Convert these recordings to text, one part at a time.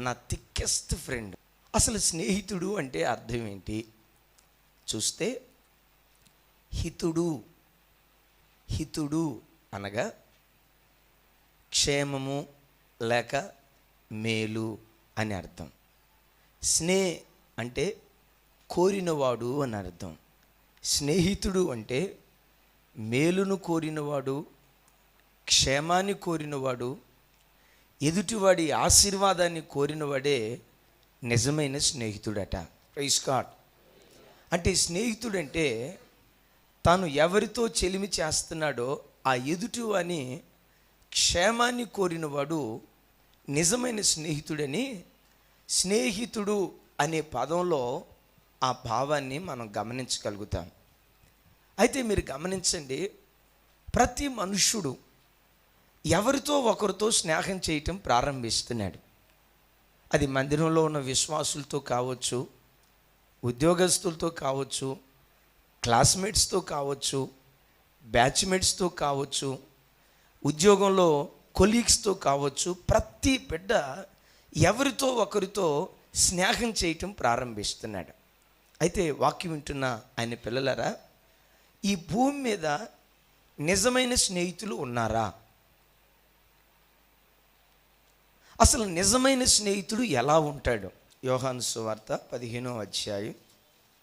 నా thickest friend. అసలు స్నేహితుడు అంటే అర్థం ఏంటి చూస్తే, హితుడు అనగా క్షేమము లేక మేలు అని అర్థం. స్నే అంటే కోరినవాడు అని అర్థం. స్నేహితుడు అంటే మేలును కోరినవాడు, క్షేమాన్ని కోరినవాడు, ఎదుటివాడి ఆశీర్వాదాన్ని కోరినవాడే నిజమైన స్నేహితుడట. Praise God. అంటే స్నేహితుడంటే తాను ఎవరితో చెలిమి చేస్తున్నాడో ఆ ఎదుటివాని క్షేమాన్ని కోరినవాడు నిజమైన స్నేహితుడని, స్నేహితుడు అనే పదంలో ఆ భావాన్ని మనం గమనించగలుగుతాం. అయితే మీరు గమనించండి, ప్రతి మనుష్యుడు ఎవరితో ఒకరితో స్నేహం చేయటం ప్రారంభిస్తున్నాడు. అది మందిరంలో ఉన్న విశ్వాసులతో కావచ్చు, ఉద్యోగస్తులతో కావచ్చు, క్లాస్మేట్స్తో కావచ్చు, బ్యాచ్మేట్స్తో కావచ్చు, ఉద్యోగంలో కొలీగ్స్తో కావచ్చు. ప్రతి బిడ్డ ఎవరితో ఒకరితో స్నేహం చేయటం ప్రారంభిస్తున్నాడు. అయితే వాక్యం వింటున్న ఆయన పిల్లలారా, ఈ భూమి మీద నిజమైన స్నేహితులు ఉన్నారా? అసలు నిజమైన స్నేహితుడు ఎలా ఉంటాడు? యోహాను సువార్త 15వ అధ్యాయం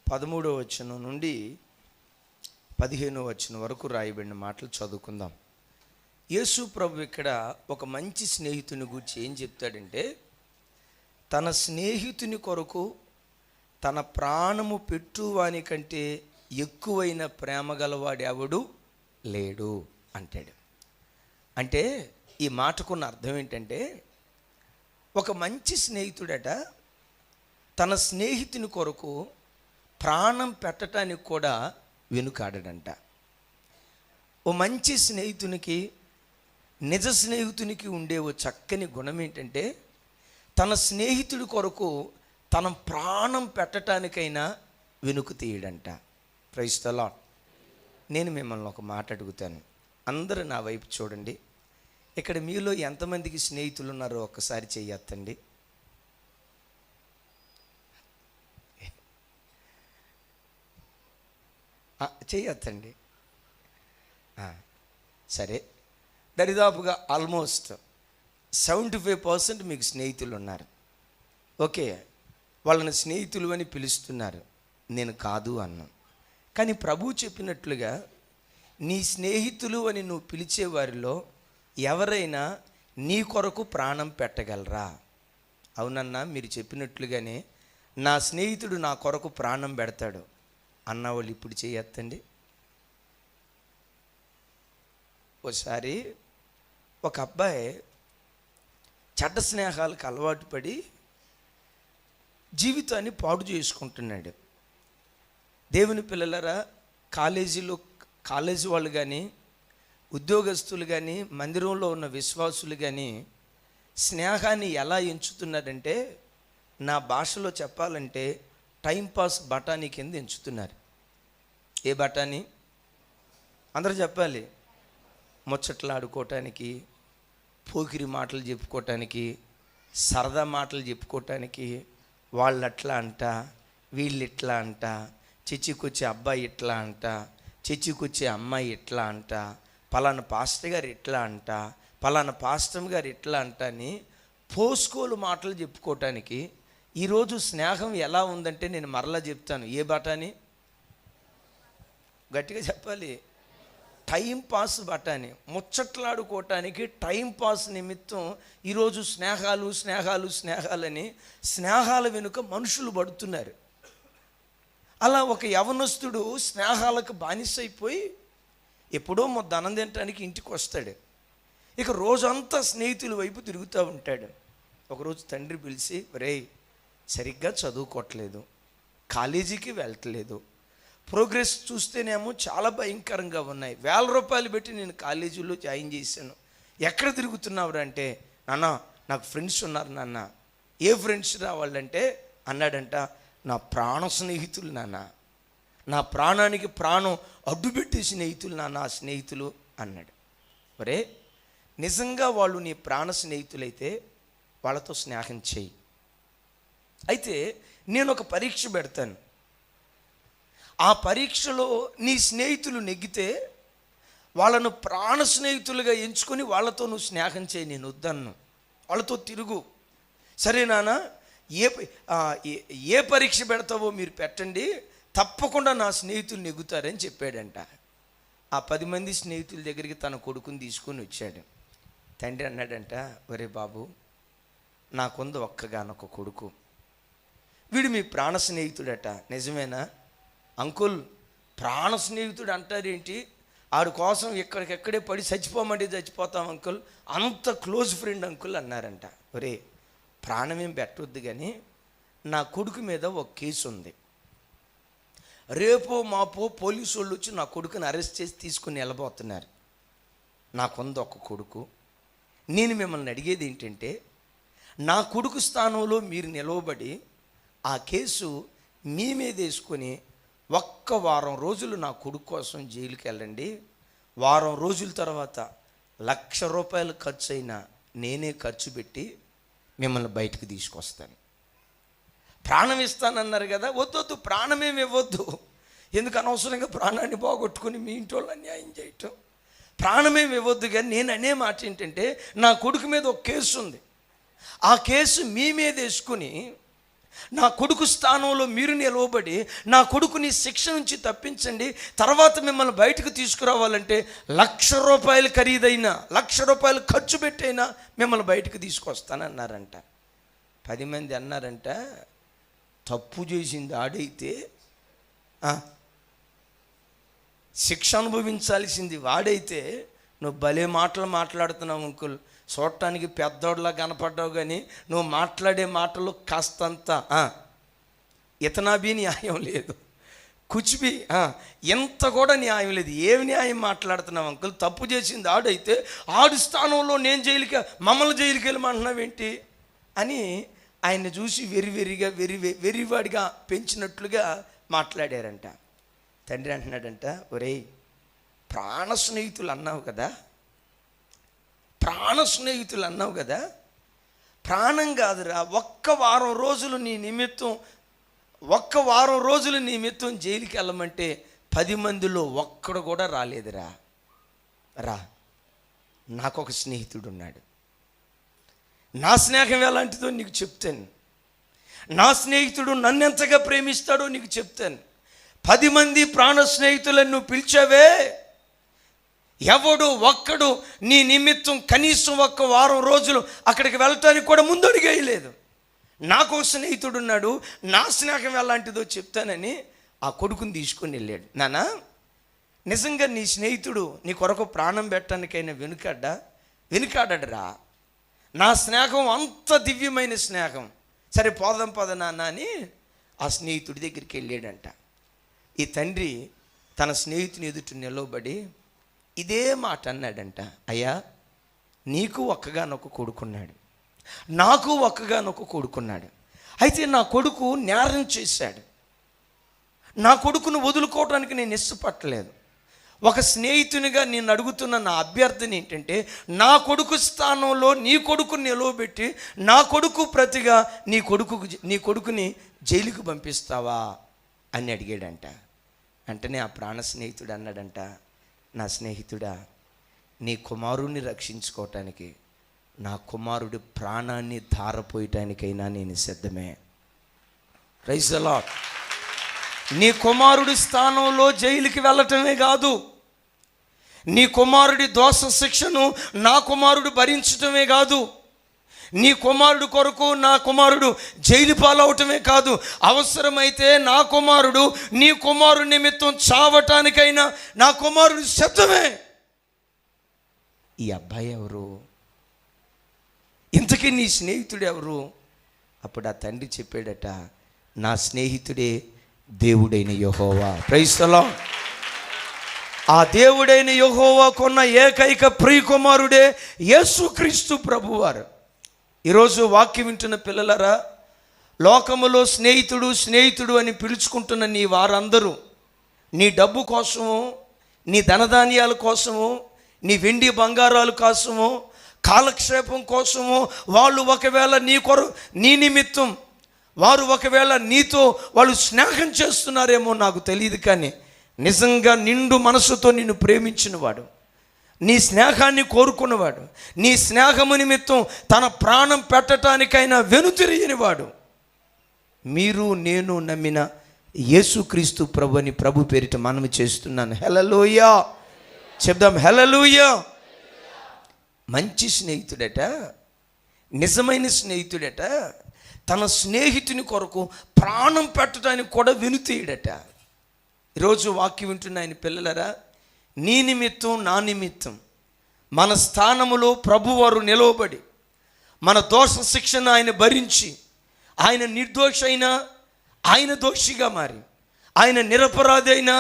13వ వచనం నుండి 15వ వచనం వరకు రాయబడిన మాటలు చదువుకుందాం. యేసు ప్రభు ఇక్కడ ఒక మంచి స్నేహితుని గురించి ఏం చెప్తాడంటే, తన స్నేహితుని కొరకు తన ప్రాణము పెట్టువాని కంటే ఎక్కువైన ప్రేమ గలవాడు ఎవడు లేడు అంటాడు. అంటే ఈ మాటకున్న అర్థం ఏంటంటే, ఒక మంచి స్నేహితుడట తన స్నేహితుని కొరకు ప్రాణం పెట్టడానికి కూడా వెనుకాడడంట. ఓ మంచి స్నేహితునికి, నిజ స్నేహితునికి ఉండే ఓ చక్కని గుణం ఏంటంటే, తన స్నేహితుడి కొరకు తన ప్రాణం పెట్టడానికైనా వెనుక తీయడంట. Praise the lord. నేను మిమ్మల్ని ఒక మాట అడుగుతాను, అందరూ నా వైపు చూడండి. ఇక్కడ మీలో ఎంతమందికి స్నేహితులు ఉన్నారో ఒక్కసారి చెయ్యొద్దండి. చెయ్యొద్దండి. సరే, దరిదాపుగా ఆల్మోస్ట్ 75% మీకు స్నేహితులు ఉన్నారు. ఓకే, వాళ్ళని స్నేహితులు అని పిలుస్తున్నారు, నేను కాదు అన్నాను. కానీ ప్రభువు చెప్పినట్లుగా నీ స్నేహితులు అని నువ్వు పిలిచే వారిలో ఎవరైనా నీ కొరకు ప్రాణం పెట్టగలరా? అవునన్నా, మీరు చెప్పినట్లుగానే నా స్నేహితుడు నా కొరకు ప్రాణం పెడతాడు అన్నవాళ్ళు ఇప్పుడు చేయొద్దండి. ఒకసారి ఒక అబ్బాయి చెడ్డ స్నేహాలకు అలవాటు పడి జీవితాన్ని పాడు చేసుకుంటున్నాడు. దేవుని పిల్లలరా, కాలేజీ వాళ్ళు కానీ, ఉద్యోగస్తులు కానీ, మందిరంలో ఉన్న విశ్వాసులు కానీ స్నేహాన్ని ఎలా ఎంచుతున్నారంటే, నా భాషలో చెప్పాలంటే టైంపాస్ బఠానీ కింద ఎంచుతున్నారు. ఏ బఠానీ? అందరూ చెప్పాలి. ముచ్చట్లు ఆడుకోవటానికి, పోకిరి మాటలు చెప్పుకోవటానికి, సరదా మాటలు చెప్పుకోవటానికి, వాళ్ళు అట్లా అంట, వీళ్ళు ఇట్లా అంట, చర్చికొచ్చే అబ్బాయి ఇట్లా అంట, చర్చికొచ్చే అమ్మాయి ఇట్లా అంట, పలానా పాస్టర్ గారు ఇట్లా అంట, పలానా పాస్టర్ గారు ఇట్లా అంట అని పోస్కోలు మాటలు చెప్పుకోవటానికి. ఈరోజు స్నేహం ఎలా ఉందంటే నేను మరలా చెప్తాను, ఏ బఠానీ? గట్టిగా చెప్పాలి. టైంపాస్ బఠానీ. ముచ్చట్లాడుకోవటానికి టైంపాస్ నిమిత్తం ఈరోజు స్నేహాలని స్నేహాల వెనుక మనుషులు పడుతున్నారు. అలా ఒక యవనస్తుడు స్నేహాలకు బానిసైపోయి ఎప్పుడో ధనం తినటానికి ఇంటికి వస్తాడు. ఇక రోజంతా స్నేహితుల వైపు తిరుగుతూ ఉంటాడు. ఒకరోజు తండ్రి పిలిచి, రేయ్, సరిగ్గా చదువుకోవట్లేదు, కాలేజీకి వెళ్ళట్లేదు, ప్రోగ్రెస్ చూస్తేనేమో చాలా భయంకరంగా ఉన్నాయి, 1000 రూపాయలు పెట్టి నేను కాలేజీలో జాయిన్ చేశాను, ఎక్కడ తిరుగుతున్నావు అంటే, నాన్న నాకు ఫ్రెండ్స్ ఉన్నారు నాన్న. ఏ ఫ్రెండ్స్ రావాలంటే అన్నాడంట, నా ప్రాణ స్నేహితులు నాన్న, నా ప్రాణానికి ప్రాణం అడ్డుపెట్టే స్నేహితులు నాన్న, ఆ స్నేహితులు అన్నాడు. ఒరే, నిజంగా వాళ్ళు నీ ప్రాణ స్నేహితులైతే వాళ్ళతో స్నేహం చెయ్యి. అయితే నేను ఒక పరీక్ష పెడతాను. ఆ పరీక్షలో నీ స్నేహితులు నెగ్గితే వాళ్ళను ప్రాణ స్నేహితులుగా ఎంచుకొని వాళ్ళతో నువ్వు స్నేహం చేయి, నేను వద్దన్ను. వాళ్ళతో తిరుగు. సరే నాన్న, ఏ పరీక్ష పెడతావో మీరు పెట్టండి, తప్పకుండా నా స్నేహితులు నెగ్గుతారని చెప్పాడంట. ఆ 10 మంది స్నేహితుల దగ్గరికి తన కొడుకుని తీసుకొని వచ్చాడు. తండ్రి అన్నాడంట, ఒరే బాబు, నాకుంది ఒక్కగానొక్క కొడుకు, వీడు మీ ప్రాణ స్నేహితుడట. నిజమేనా? అంకుల్, ప్రాణ స్నేహితుడు అంటారేంటి? ఆడి కోసం ఎక్కడికెక్కడే పడి చచ్చిపోమంటే చచ్చిపోతాం అంకుల్, అంత క్లోజ్ ఫ్రెండ్ అంకుల్ అన్నారంట. ఒరే, ప్రాణమేం పెట్టొద్దు కానీ నా కొడుకు మీద ఒక కేసు ఉంది. రేపో మాపో పోలీసు వాళ్ళు వచ్చి నా కొడుకుని అరెస్ట్ చేసి తీసుకుని వెళ్ళబోతున్నారు. నాకుంది ఒక కొడుకు. నేను మిమ్మల్ని అడిగేది ఏంటంటే, నా కొడుకు స్థానంలో మీరు నిలవబడి ఆ కేసు మీ మీద వేసుకొని ఒక్క వారం రోజులు నా కొడుకు కోసం జైలుకి వెళ్ళండి. వారం రోజుల తర్వాత ₹1,00,000 ఖర్చు అయినా నేనే ఖర్చు పెట్టి మిమ్మల్ని బయటకు తీసుకొస్తాను. ప్రాణం ఇస్తానన్నారు కదా, వద్దొద్దు, ప్రాణమేమి ఇవ్వద్దు. ఎందుకు అనవసరంగా ప్రాణాన్ని పోగొట్టుకుని మీ ఇంటి వాళ్ళు అన్యాయం చేయటం? ప్రాణమేమి ఇవ్వద్దు. కానీ నేను అనే మాట ఏంటంటే, నా కొడుకు మీద ఒక కేసు ఉంది. ఆ కేసు మీ మీద వేసుకుని నా కొడుకు స్థానంలో మీరు నిలవబడి నా కొడుకుని శిక్ష నుంచి తప్పించండి. తర్వాత మిమ్మల్ని బయటకు తీసుకురావాలంటే ₹1,00,000 ఖరీదైనా, ₹1,00,000 ఖర్చు పెట్టైనా మిమ్మల్ని బయటకు తీసుకొస్తానన్నారంట. 10 మంది అన్నారంట, తప్పు చేసింది ఆడైతే శిక్ష అనుభవించాల్సింది వాడైతే నువ్వు భలే మాటలు మాట్లాడుతున్నావు అంకుల్, చూడటానికి పెద్దోడ్లా కనపడ్డావు, కానీ నువ్వు మాట్లాడే మాటలు కాస్తంత ఇతనాభి న్యాయం లేదు, కుచిబి ఎంత కూడా న్యాయం లేదు. ఏమి న్యాయం మాట్లాడుతున్నావు అంకుల్? తప్పు చేసింది ఆడైతే ఆడు స్థానంలో నేను మమ్మల్ని జైలుకి వెళ్ళమంటున్నావేంటి అని ఆయన్ని చూసి వెరివాడిగా పెంచినట్లుగా మాట్లాడారంట. తండ్రి అంటున్నాడంట, ఒరేయ్, ప్రాణ స్నేహితులు అన్నావు కదా, ప్రాణ స్నేహితులు అన్నావు కదా, ప్రాణం కాదురా, ఒక్క వారం రోజులు నీ నిమిత్తం జైలుకి వెళ్ళమంటే 10 మందిలో ఒక్కడు కూడా రాలేదురా. రా, నాకు ఒక స్నేహితుడు ఉన్నాడు, నా స్నేహం ఎలాంటిదో నీకు చెప్తాను, నా స్నేహితుడు నన్ను ఎంతగా ప్రేమిస్తాడో నీకు చెప్తాను. 10 మంది ప్రాణ స్నేహితులను నువ్వు పిలిచావే, ఎవడు ఒక్కడు నీ నిమిత్తం కనీసం ఒక్క వారం రోజులు అక్కడికి వెళ్ళటానికి కూడా ముందడుగేయలేదు. నాకు స్నేహితుడు ఉన్నాడు, నా స్నేహం ఎలాంటిదో చెప్తానని ఆ కొడుకుని తీసుకొని వెళ్ళాడు. నాన్న, నిజంగా నీ స్నేహితుడు నీ కొరకు ప్రాణం పెట్టడానికైనా వెనుకాడరా. నా స్నేహం అంత దివ్యమైన స్నేహం. సరే పోదాం పద నాన్న అని ఆ స్నేహితుడి దగ్గరికి వెళ్ళాడంట. ఈ తండ్రి తన స్నేహితుని ఎదుట నిలవబడి ఇదే మాట అన్నాడంట, అయ్యా, నీకు ఒక్కగానొక్క కొడుకున్నాడు, నాకు ఒక్కగానొక్క కొడుకున్నాడు. అయితే నా కొడుకు నేరం చేశాడు, నా కొడుకును వదులుకోవడానికి నేను ఇష్టపడలేదు. ఒక స్నేహితునిగా నేను అడుగుతున్న నా అభ్యర్థన ఏంటంటే, నా కొడుకు స్థానంలో నీ కొడుకుని నిలవబెట్టి నా కొడుకు ప్రతిగా నీ కొడుకుని జైలుకు పంపిస్తావా అని అడిగాడంట. అంటనే ఆ ప్రాణ స్నేహితుడు అన్నాడంట, నా స్నేహితుడా, నీ కుమారుణ్ణి రక్షించుకోవటానికి నా కుమారుడి ప్రాణాన్ని ధారపోయటానికైనా నేను సిద్ధమే. Praise the lord. నీ కుమారుడి స్థానంలో జైలుకి వెళ్ళటమే కాదు, నీ కుమారుడి దోష శిక్షను నా కుమారుడు భరించటమే కాదు, నీ కుమారుడు కొరకు నా కుమారుడు జైలు పాలవటమే కాదు, అవసరమైతే నా కుమారుడు నీ కుమారుడి నిమిత్తం చావటానికైనా నా కుమారుడు సిద్ధమే. ఈ అబ్బాయి ఎవరు? ఇంతకీ నీ స్నేహితుడు ఎవరు? అప్పుడు ఆ తండ్రి చెప్పాడట, నా స్నేహితుడే దేవుడైన యెహోవా. Praise the lord. ఆ దేవుడైన యెహోవాకున్న ఏకైక ప్రియకుమారుడే యేసుక్రీస్తు ప్రభువారు. ఈరోజు వాక్యం వింటున్న పిల్లలరా, లోకములో స్నేహితుడు అని పిలుచుకుంటున్న నీ వారందరూ నీ డబ్బు కోసము, నీ ధనధాన్యాల కోసము, నీ వెండి బంగారాల కోసము, కాలక్షేపం కోసము వాళ్ళు ఒకవేళ నీ నిమిత్తం వారు ఒకవేళ నీతో వాళ్ళు స్నేహం చేస్తున్నారేమో నాకు తెలియదు, కానీ నిజంగా నిండు మనసుతో నిన్ను ప్రేమించిన వాడు, నీ స్నేహాన్ని కోరుకున్నవాడు, నీ స్నేహము నిమిత్తం తన ప్రాణం పెట్టడానికైనా వెనుతిరిగిన వాడు మీరు నేను నమ్మిన యేసుక్రీస్తు ప్రభు అని ప్రభు పేరిట మనవి చేస్తున్నాను. హల్లెలూయా చెప్దాం, హల్లెలూయా. మంచి స్నేహితుడట, నిజమైన స్నేహితుడట, తన స్నేహితుని కొరకు ప్రాణం పెట్టడానికి కూడా వెనుతీయడట. ఈరోజు వాక్యం వింటున్న ఆయన పిల్లలరా, నీ నిమిత్తం నా నిమిత్తం మన స్థానములో ప్రభువారు నిలవబడి మన దోష శిక్షను ఆయన భరించి, ఆయన నిర్దోషి అయినా ఆయన దోషిగా మారి, ఆయన నిరపరాధి అయినా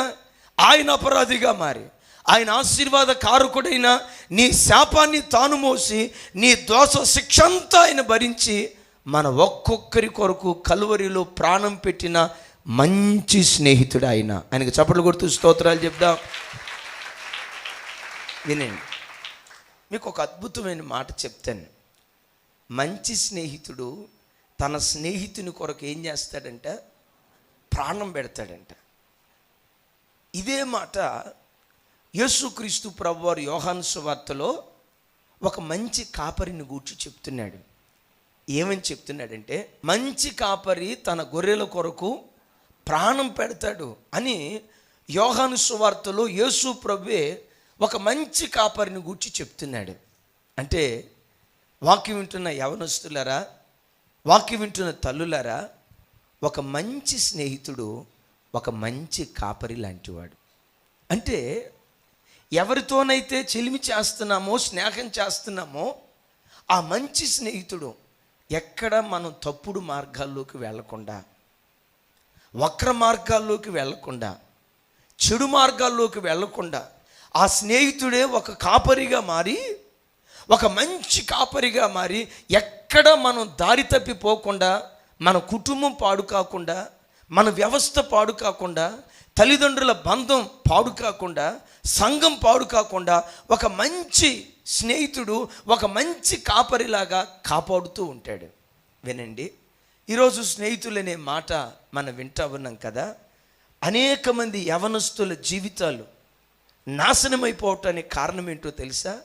ఆయన అపరాధిగా మారి, ఆయన ఆశీర్వాద కారకుడైన నీ శాపాన్ని తాను మోసి నీ దోష శిక్ష అంతా ఆయన భరించి మన ఒక్కొక్కరి కొరకు కలువరిలో ప్రాణం పెట్టిన మంచి స్నేహితుడు ఆయన. ఆయనకు చప్పట్లు కొడుతూ స్తోత్రాలు చెప్దాం. వినండి, మీకు ఒక అద్భుతమైన మాట చెప్తాను. మంచి స్నేహితుడు తన స్నేహితుని కొరకు ఏం చేస్తాడంట? ప్రాణం పెడతాడంట. ఇదే మాట యేసుక్రీస్తు ప్రభువారు యోహాను సువార్తలో ఒక మంచి కాపరిని గూర్చి చెప్తున్నాడు. ఏమని చెప్తున్నాడంటే, మంచి కాపరి తన గొర్రెల కొరకు ప్రాణం పెడతాడు అని యోహాను సువార్తలో యేసు ప్రభువే ఒక మంచి కాపరిని గూర్చి చెప్తున్నాడు. అంటే వాక్యం వింటున్న యవనస్తులారా, వాక్యం వింటున్న తల్లులారా, ఒక మంచి స్నేహితుడు ఒక మంచి కాపరి లాంటివాడు. అంటే ఎవరితోనైతే చెలిమి చేస్తున్నామో, స్నేహం చేస్తున్నామో, ఆ మంచి స్నేహితుడు ఎక్కడ మనం తప్పుడు మార్గాల్లోకి వెళ్లకుండా, వక్ర మార్గాల్లోకి వెళ్లకుండా, చెడు మార్గాల్లోకి వెళ్లకుండా ఆ స్నేహితుడే ఒక కాపరిగా మారి, ఒక మంచి కాపరిగా మారి ఎక్కడ మనం దారి తప్పిపోకుండా, మన కుటుంబం పాడు కాకుండా, మన వ్యవస్థ పాడు కాకుండా, తల్లిదండ్రుల బంధం పాడు కాకుండా, సంఘం పాడు కాకుండా ఒక మంచి స్నేహితుడు ఒక మంచి కాపరిలాగా కాపాడుతూ ఉంటాడు. వినండి, ఈరోజు స్నేహితులనే మాట మనం వింటా ఉన్నాం కదా. అనేక మంది యవనస్తుల జీవితాలు నాశనమైపోవటానికి కారణం ఏంటో తెలుసా?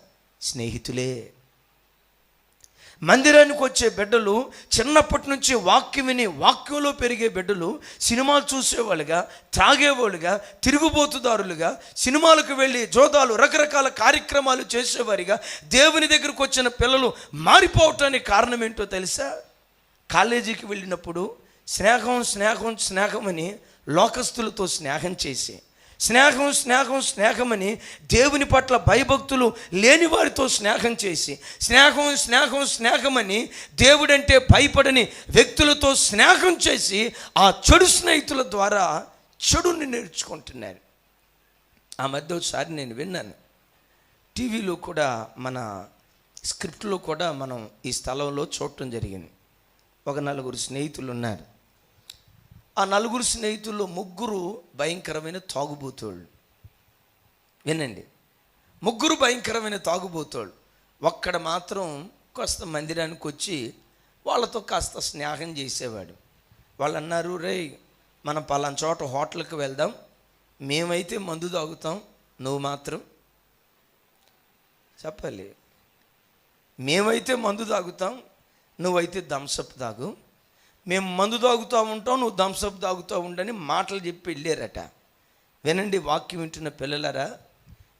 స్నేహితులే. మందిరానికి వచ్చే బిడ్డలు చిన్నప్పటి నుంచి వాక్యం విని వాక్యంలో పెరిగే బిడ్డలు సినిమాలు చూసేవాళ్ళుగా, త్రాగేవాళ్ళుగా, తిరుగుబోతుదారులుగా, సినిమాలకు వెళ్ళి జోదాలు రకరకాల కార్యక్రమాలు చేసేవారిగా దేవుని దగ్గరకు వచ్చిన పిల్లలు మారిపోవటానికి కారణం ఏంటో తెలుసా? కాలేజీకి వెళ్ళినప్పుడు స్నేహం స్నేహం స్నేహం అని లోకస్తులతో స్నేహం చేసి, స్నేహం స్నేహం స్నేహమని దేవుని పట్ల భయభక్తులు లేని వారితో స్నేహం చేసి, స్నేహం స్నేహం స్నేహమని దేవుడంటే భయపడని వ్యక్తులతో స్నేహం చేసి ఆ చెడు స్నేహితుల ద్వారా చెడుని నేర్చుకుంటున్నారు. ఆ మధ్య ఒకసారి నేను విన్నాను, టీవీలో కూడా మన స్క్రిప్ట్లో కూడా మనం ఈ స్థలంలో చూడటం జరిగింది. ఒక 4 స్నేహితులు ఉన్నారు. ఆ 4 స్నేహితుల్లో 3 భయంకరమైన తాగుబోతోళ్ళు. వినండి, 3 భయంకరమైన తాగుబోతోళ్ళు. ఒక్కడ మాత్రం కాస్త మందిరానికి వచ్చి వాళ్ళతో కాస్త స్నేహం చేసేవాడు. వాళ్ళు అన్నారు, రేయ్ మనం పలానా చోట హోటల్కి వెళ్దాం, మేమైతే మందు తాగుతాం, నువ్వు మాత్రం చెప్పాలి, మేమైతే మందు తాగుతాం, నువ్వైతే థమ్సప్ తాగు, మేము మందు తాగుతూ ఉంటాం, నువ్వు థమ్సప్ తాగుతూ ఉండని మాటలు చెప్పి వెళ్ళారట. వినండి, వాక్యం వింటున్న పిల్లలారా,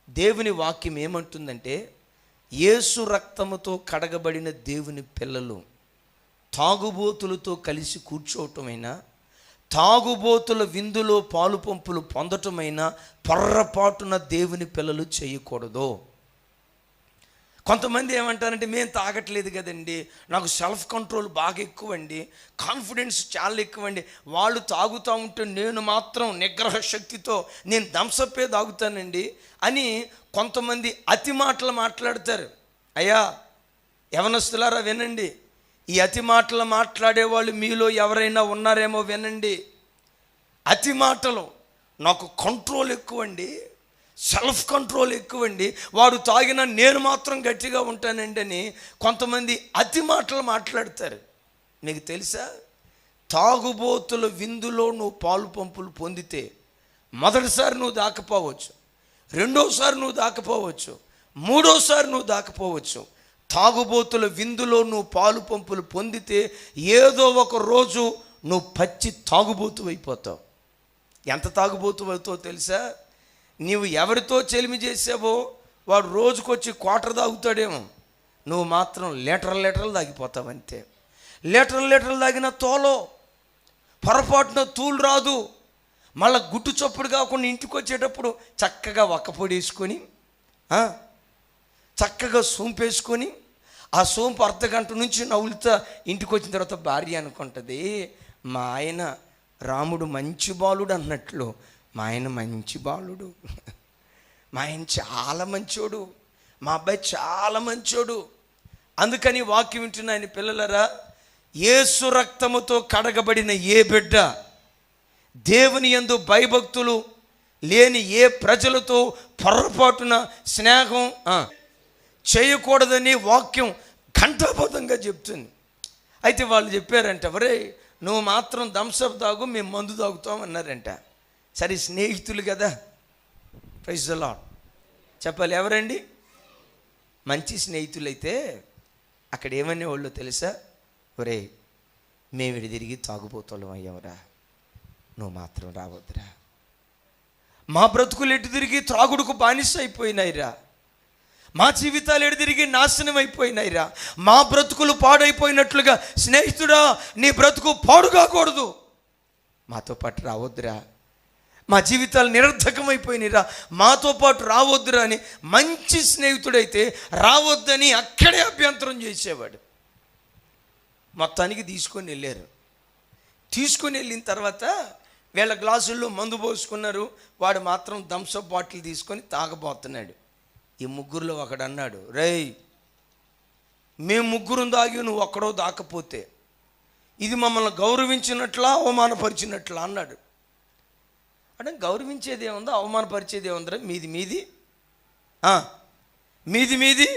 దేవుని వాక్యం ఏమంటుందంటే, యేసు రక్తముతో కడగబడిన దేవుని పిల్లలు తాగుబోతులతో కలిసి కూర్చోవటమైనా, తాగుబోతుల విందులో పాలు పంపులు పొందటమైనా పొర్రపాటున దేవుని పిల్లలు చేయకూడదు. కొంతమంది ఏమంటారంటే, మేము తాగట్లేదు కదండి, నాకు సెల్ఫ్ కంట్రోల్ బాగా ఎక్కువండి, కాన్ఫిడెన్స్ చాలా ఎక్కువండి, వాళ్ళు తాగుతూ ఉంటే నేను మాత్రం నిగ్రహ శక్తితో నేను థమ్సప్పే తాగుతానండి అని కొంతమంది అతి మాటలు మాట్లాడతారు. అయ్యా యవనస్తులారా వినండి, ఈ అతి మాటలు మాట్లాడేవాళ్ళు మీలో ఎవరైనా ఉన్నారేమో వినండి. అతి మాటలు, నాకు కంట్రోల్ ఎక్కువండి, సెల్ఫ్ కంట్రోల్ ఎక్కువండి, వాడు తాగినా నేను మాత్రం గట్టిగా ఉంటానండి అని కొంతమంది అతి మాటలు మాట్లాడతారు. మీకు తెలుసా, తాగుబోతుల విందులో నువ్వు పాలు పంపులు పొందితే మొదటిసారి నువ్వు దాకపోవచ్చు, రెండోసారి నువ్వు దాకపోవచ్చు, మూడోసారి నువ్వు దాకపోవచ్చు. తాగుబోతుల విందులో నువ్వు పాలు పంపులు పొందితే ఏదో ఒక రోజు నువ్వు పచ్చి తాగుబోతు అయిపోతావు. ఎంత తాగుబోతు అవుతావు తెలుసా? నీవు ఎవరితో చెలిమి చేసావో వాడు రోజుకొచ్చి క్వార్టర్ తాగుతాడేమో, నువ్వు మాత్రం లీటర్లు తాగిపోతావు అంతే. లీటర్లు తాగిన తోలో పొరపాటున తూలు రాదు. మళ్ళీ గుట్టు చొప్పుడు కాకుండా ఇంటికి వచ్చేటప్పుడు చక్కగా ఒక్కపొడి వేసుకొని చక్కగా సోంపు వేసుకొని ఆ సోంపు అర్ధగంట నుంచి నవ్వులుతా ఇంటికి వచ్చిన తర్వాత భార్య అనుకుంటుంది, మా ఆయన రాముడు మంచి బాలుడు అన్నట్లు మా ఆయన మంచి బాలుడు, మా ఆయన చాలా మంచోడు, మా అబ్బాయి చాలా మంచోడు. అందుకని వాక్యం వింటున్న ఆయన పిల్లలరా, యేసు రక్తముతో కడగబడిన ఏ బిడ్డ దేవుని యందు భయభక్తులు లేని ఏ ప్రజలతో పొరపాటున స్నేహం చేయకూడదని వాక్యం ఘంటాబద్ధంగా చెప్తుంది. అయితే వాళ్ళు చెప్పారంట, ఒరే నువ్వు మాత్రం థమ్సప్ తాగు, మేము మందు తాగుతాం అన్నారంట. సరే స్నేహితులు కదా, ప్రైజ్ ది లార్డ్ చెప్పాలి. ఎవరండి మంచి స్నేహితులైతే అక్కడ ఏమనేవాళ్ళు తెలుసా? ఒరే మేము ఇటు తిరిగి తాగుబోతోళ్ళం అయ్యావురా, నువ్వు మాత్రం రావద్దురా. మా బ్రతుకులు ఎటు తిరిగి త్రాగుడుకు బానిస అయిపోయినాయిరా, మా జీవితాలు ఎటు తిరిగి నాశనం అయిపోయినాయిరా, మా బ్రతుకులు పాడైపోయినట్లుగా స్నేహితుడా నీ బ్రతుకు పాడు కాకూడదు, మాతో పాటు రావద్దురా, మా జీవితాలు నిరర్థకమైపోయినాయిరా, మాతో పాటు రావద్దురా అని మంచి స్నేహితుడైతే రావద్దని అక్కడే అభ్యంతరం చేసేవాడు. మొత్తానికి తీసుకొని వెళ్ళారు. తీసుకొని వెళ్ళిన తర్వాత వీళ్ళ గ్లాసుల్లో మందు పోసుకున్నారు, వాడు మాత్రం థమ్సప్ బాటిల్ తీసుకొని తాగబోతున్నాడు. ఈ ముగ్గురులో ఒకడు అన్నాడు, రేయ్ మేము ముగ్గురం దాగి నువ్వు ఒక్కడో దాకపోతే ఇది మమ్మల్ని గౌరవించినట్లా అవమానపరిచినట్లా అన్నాడు. అంటే గౌరవించేది ఏముందో అవమానపరిచేది ఏముందిరా, మీది మీది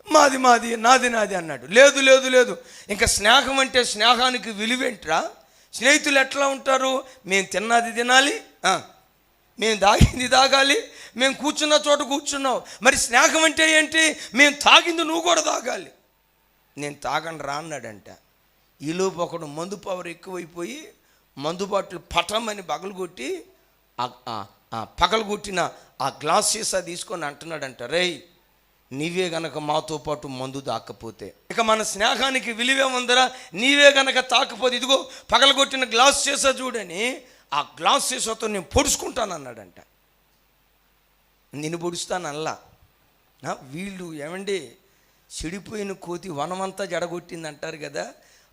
మాది నాది అన్నాడు. లేదు ఇంకా స్నేహం అంటే స్నేహానికి విలువేంట్రా? స్నేహితులు ఎట్లా ఉంటారు? మేము తిన్నది తినాలి, మేము తాగింది తాగాలి, మేము కూర్చున్న చోట కూర్చున్నావు. మరి స్నేహం అంటే ఏంటి? మేము తాగింది నువ్వు కూడా తాగాలి. నేను తాగండి రా అన్నాడంట. ఈలోపు ఒకడు మందు పవర్ ఎక్కువైపోయి మందు బాటిల్ పటమని పగలగొట్టిన ఆ గ్లాస్ సీసా తీసుకొని అంటున్నాడంట, రేయ్ నీవే గనక మాతో పాటు మందు తాకపోతే ఇక మన స్నేహానికి విలువే ఉందరా, నీవే గనక తాకపోతే ఇదిగో పగలగొట్టిన గ్లాస్ సీసా చూడని ఆ గ్లాస్ సీసాతో నేను పొడుచుకుంటాను అన్నాడంట. నేను పొడుస్తానల్లా. వీళ్ళు ఏమండి చెడిపోయిన కోతి వనమంతా జడగొట్టింది అంటారు కదా,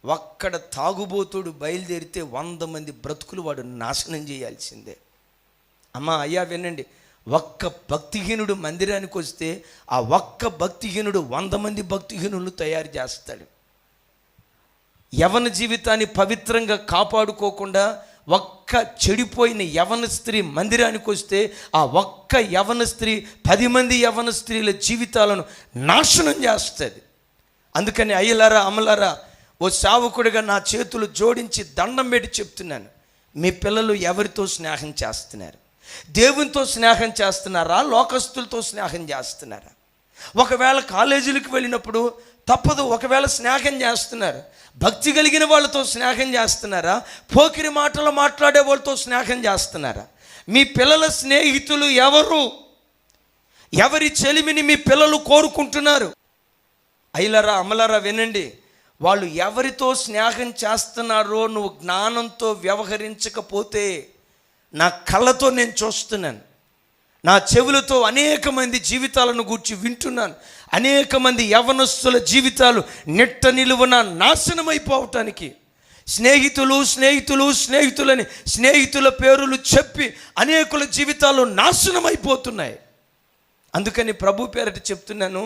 ఒక్కడ తాగుబోతుడు బయలుదేరితే 100 మంది బ్రతుకులు వాడు నాశనం చేయాల్సిందే. అమ్మా అయ్యా వినండి, ఒక్క భక్తిహీనుడు మందిరానికి వస్తే ఆ ఒక్క భక్తిహీనుడు 100 మంది భక్తిహీనులను తయారు చేస్తాడు. యవన జీవితాన్ని పవిత్రంగా కాపాడుకోకుండా ఒక్క చెడిపోయిన యవన స్త్రీ మందిరానికి వస్తే ఆ ఒక్క యవన స్త్రీ 10 మంది యవన స్త్రీల జీవితాలను నాశనం చేస్తుంది. అందుకని అయ్యలారా అమ్మలారా, ఓ సేవకుడిగా నా చేతులు జోడించి దండం పెట్టి చెప్తున్నాను, మీ పిల్లలు ఎవరితో స్నేహం చేస్తున్నారు? దేవునితో స్నేహం చేస్తున్నారా? లోకస్తులతో స్నేహం చేస్తున్నారా? ఒకవేళ కాలేజీలకు వెళ్ళినప్పుడు తప్పదు, ఒకవేళ స్నేహం చేస్తున్నారు, భక్తి కలిగిన వాళ్ళతో స్నేహం చేస్తున్నారా? పోకిరి మాటలు మాట్లాడే వాళ్ళతో స్నేహం చేస్తున్నారా? మీ పిల్లల స్నేహితులు ఎవరు? ఎవరి చెలిమిని మీ పిల్లలు కోరుకుంటున్నారు? అయ్యలారా అమ్మలారా వినండి, వాళ్ళు ఎవరితో స్నేహం చేస్తున్నారో నువ్వు జ్ఞానంతో వ్యవహరించకపోతే నా కళ్ళతో నేను చూస్తున్నాను, నా చెవులతో అనేక మంది జీవితాలను గూర్చి వింటున్నాను. అనేక మంది యవనస్తుల జీవితాలు నెట్ట నిలువున నాశనమైపోవటానికి స్నేహితులని స్నేహితుల పేర్లు చెప్పి అనేకుల జీవితాలు నాశనమైపోతున్నాయి. అందుకని ప్రభు పేరట చెప్తున్నాను,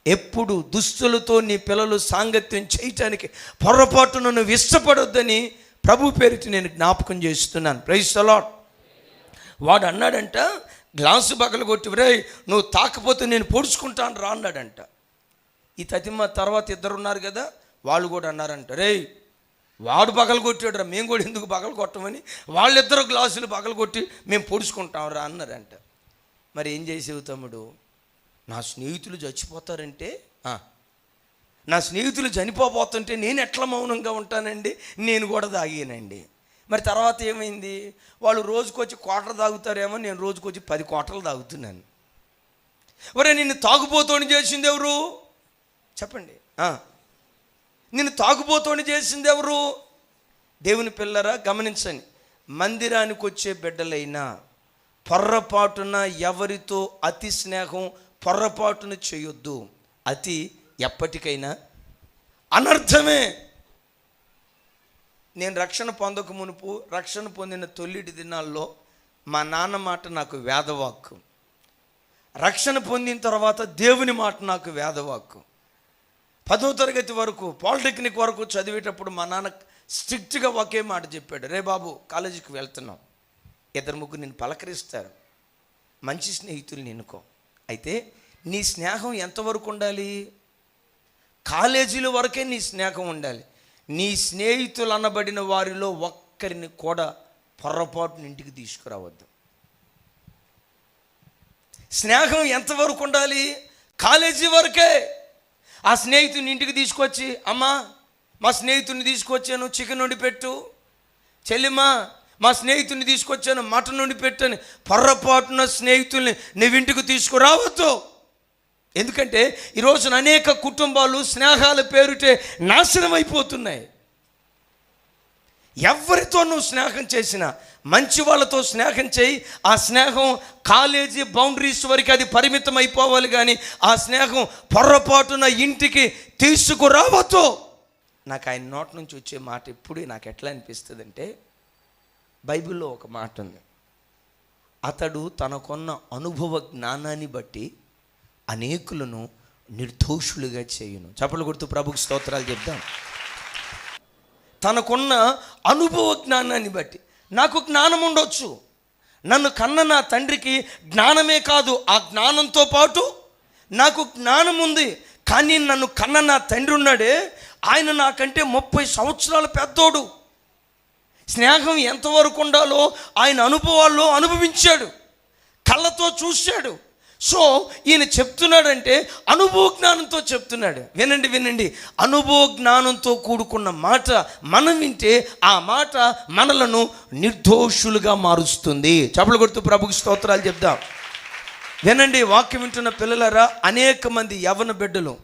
ఎప్పుడు దుస్తులతో నీ పిల్లలు సాంగత్యం చేయటానికి పొరపాటున నువ్వు ఇష్టపడొద్దని ప్రభు పేరిట నేను జ్ఞాపకం చేస్తున్నాను. Praise the lord. వాడు అన్నాడంట, గ్లాసు బగలు కొట్టి రే నువ్వు తాకపోతే నేను పొడుచుకుంటాను రా అన్నాడంట. ఈ తతిమ తర్వాత 2 ఉన్నారు కదా, వాళ్ళు కూడా అన్నారంట, రే వాడు పగలు కొట్టాడురా, మేము కూడా ఎందుకు పగలు కొట్టమని వాళ్ళిద్దరు గ్లాసులు పగలు కొట్టి మేము పొడుచుకుంటాం రా అన్నారంట. మరి ఏం చేసేవు తమ్ముడు? నా స్నేహితులు చచ్చిపోతారంటే, నా స్నేహితులు చనిపోతుంటే నేను ఎట్లా మౌనంగా ఉంటానండి? నేను కూడా తాగానండి. మరి తర్వాత ఏమైంది? వాళ్ళు రోజుకొచ్చి క్వార్టర్ తాగుతారేమో, నేను రోజుకొచ్చి 10 క్వార్టర్లు తాగుతున్నాను. ఒరే, నిన్ను తాగుబోతోని చేసింది ఎవరు చెప్పండి? నిన్ను తాగుబోతోని చేసింది ఎవరు? దేవుని పిల్లరా గమనించండి, మందిరానికి వచ్చే బిడ్డలైనా పొర్రపాటున ఎవరితో అతి స్నేహం పొర్రపాటున చేయొద్దు. అతి ఎప్పటికైనా అనర్థమే. నేను రక్షణ పొందక మునుపు, రక్షణ పొందిన తొలిటి దినాల్లో మా నాన్న మాట నాకు వేదవాక్కు. రక్షణ పొందిన తర్వాత దేవుని మాట నాకు వేదవాక్కు. 10వ తరగతి వరకు, పాలిటెక్నిక్ వరకు చదివేటప్పుడు మా నాన్న స్ట్రిక్ట్గా ఒకే మాట చెప్పాడు, రే బాబు కాలేజీకి వెళ్తున్నాం, 2-3 నేను పలకరిస్తారు, మంచి స్నేహితులు ఎన్నుకో. అయితే నీ స్నేహం ఎంతవరకు ఉండాలి? కాలేజీల వరకే నీ స్నేహం ఉండాలి. నీ స్నేహితులు అనబడిన వారిలో ఒక్కరిని కూడా పొరపాటున ఇంటికి తీసుకురావద్దు. స్నేహం ఎంతవరకు ఉండాలి? కాలేజీ వరకే. ఆ స్నేహితుని ఇంటికి తీసుకొచ్చి, అమ్మా మా స్నేహితుడిని తీసుకొచ్చాను చికెన్ వండి పెట్టు, చెల్లిమ్మా మా స్నేహితుడిని తీసుకొచ్చాను మటన్ వండి పెట్టని పొర్రపాటున స్నేహితుల్ని నువ్వు ఇంటికి తీసుకురావద్దు. ఎందుకంటే ఈరోజున అనేక కుటుంబాలు స్నేహాల పేరుటే నాశనం అయిపోతున్నాయి. ఎవరితో నువ్వు స్నేహం చేసినా మంచి వాళ్ళతో స్నేహం చేయి. ఆ స్నేహం కాలేజీ బౌండరీస్ వరకు అది పరిమితం అయిపోవాలి, కానీ ఆ స్నేహం పొర్రపాటున ఇంటికి తీసుకురావద్దు. నాకు ఆయన నోటి నుంచి వచ్చే మాట ఎప్పుడు నాకు ఎట్లా అనిపిస్తుంది అంటే, బైబిల్లో ఒక మాట ఉంది, అతడు తనకున్న అనుభవ జ్ఞానాన్ని బట్టి అనేకులను నిర్దోషులుగా చేయును. చప్పలు కొడుతూ ప్రభుకు స్తోత్రాలు చెప్దాం. తనకున్న అనుభవ జ్ఞానాన్ని బట్టి, నాకు జ్ఞానం ఉండొచ్చు, నన్ను కన్న నా తండ్రికి జ్ఞానమే కాదు, ఆ జ్ఞానంతో పాటు నాకు జ్ఞానం ఉంది, కానీ నన్ను కన్న నా తండ్రి ఉన్నాడే, ఆయన నాకంటే 30 సంవత్సరాల పెద్దోడు. స్నేహం ఎంతవరకు ఉండాలో ఆయన అనుభవాల్లో అనుభవించాడు, కళ్ళతో చూశాడు. సో ఈయన చెప్తున్నాడంటే అనుభవ జ్ఞానంతో చెప్తున్నాడు. వినండి, అనుభవ జ్ఞానంతో కూడుకున్న మాట మనం వింటే ఆ మాట మనలను నిర్దోషులుగా మారుస్తుంది. చప్పలు కొడుతూ ప్రభుకి స్తోత్రాలు చెప్దాం. వినండి, వాక్యం వింటున్న పిల్లలారా, అనేక మంది యవ్వన బిడ్డలు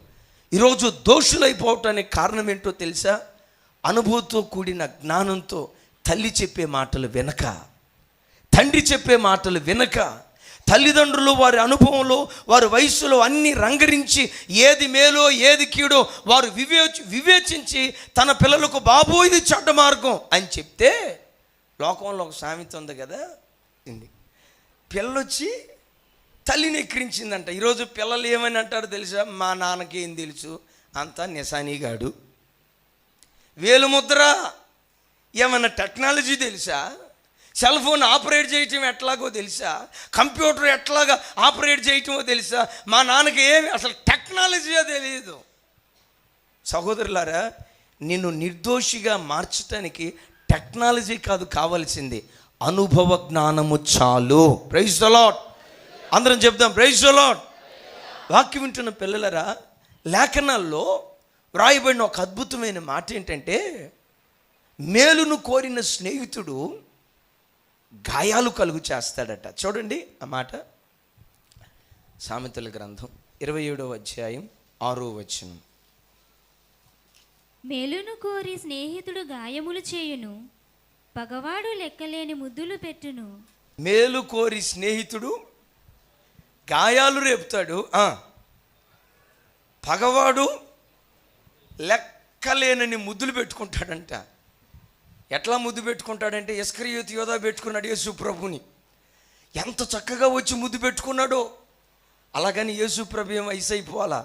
ఈరోజు దోషులైపోవటానికి కారణం ఏంటో తెలుసా? అనుభవంతో కూడిన జ్ఞానంతో తల్లి చెప్పే మాటలు వినక, తండ్రి చెప్పే మాటలు వినక, తల్లిదండ్రులు వారి అనుభవంలో వారి వయసులో అన్ని రంగరించి ఏది మేలో ఏది కీడో వారు వివేచించి తన పిల్లలకు బాబు ఇది చెడ్డ మార్గం అని చెప్తే, లోకంలో ఒక సామెత ఉంది కదా, పిల్లొచ్చి తల్లిని ఎక్కిరించిందంట. ఈరోజు పిల్లలు ఏమని అంటారు తెలుసా? మా నాన్నకి ఏం తెలుసు, అంతా నిశానీగాడు. వేలుముద్ర ఏమన్నా టెక్నాలజీ తెలుసా? సెల్ ఫోన్ ఆపరేట్ చేయటం ఎట్లాగో తెలుసా? కంప్యూటర్ ఎట్లాగా ఆపరేట్ చేయటమో తెలుసా? మా నాన్నకి ఏమి అసలు టెక్నాలజీయో తెలియదు. సహోదరులారా, నిన్ను నిర్దోషిగా మార్చడానికి టెక్నాలజీ కాదు కావాల్సింది, అనుభవ జ్ఞానము చాలు. Praise the lord. అందరం చెప్దాం ప్రైజ్ ది లార్డ్. వాక్యం వింటున్న పిల్లలరా, లేఖనాల్లో వ్రాయబడిన ఒక అద్భుతమైన మాట ఏంటంటే, మేలును కోరిన స్నేహితుడు గాయాలు కలుగు చేస్తాడట. చూడండి ఆ మాట, సామెతల గ్రంథం 27వ అధ్యాయం 6వ వచనం. మేలును కోరి స్నేహితుడు గాయములు చేయును, పగవాడు లెక్కలేని ముద్దులు పెట్టును. మేలు కోరి స్నేహితుడు గాయాలు రేపుతాడు, పగవాడు లెక్కలేనని ముద్దులు పెట్టుకుంటాడంట. ఎట్లా ముద్దు పెట్టుకుంటాడంటే, ఇస్కరియోతు యోధా పెట్టుకున్నాడు యేసు ప్రభుని. ఎంత చక్కగా వచ్చి ముద్దు పెట్టుకున్నాడో, అలాగని యేసు ప్రభు ఏం వయసు అయిపోవాలా?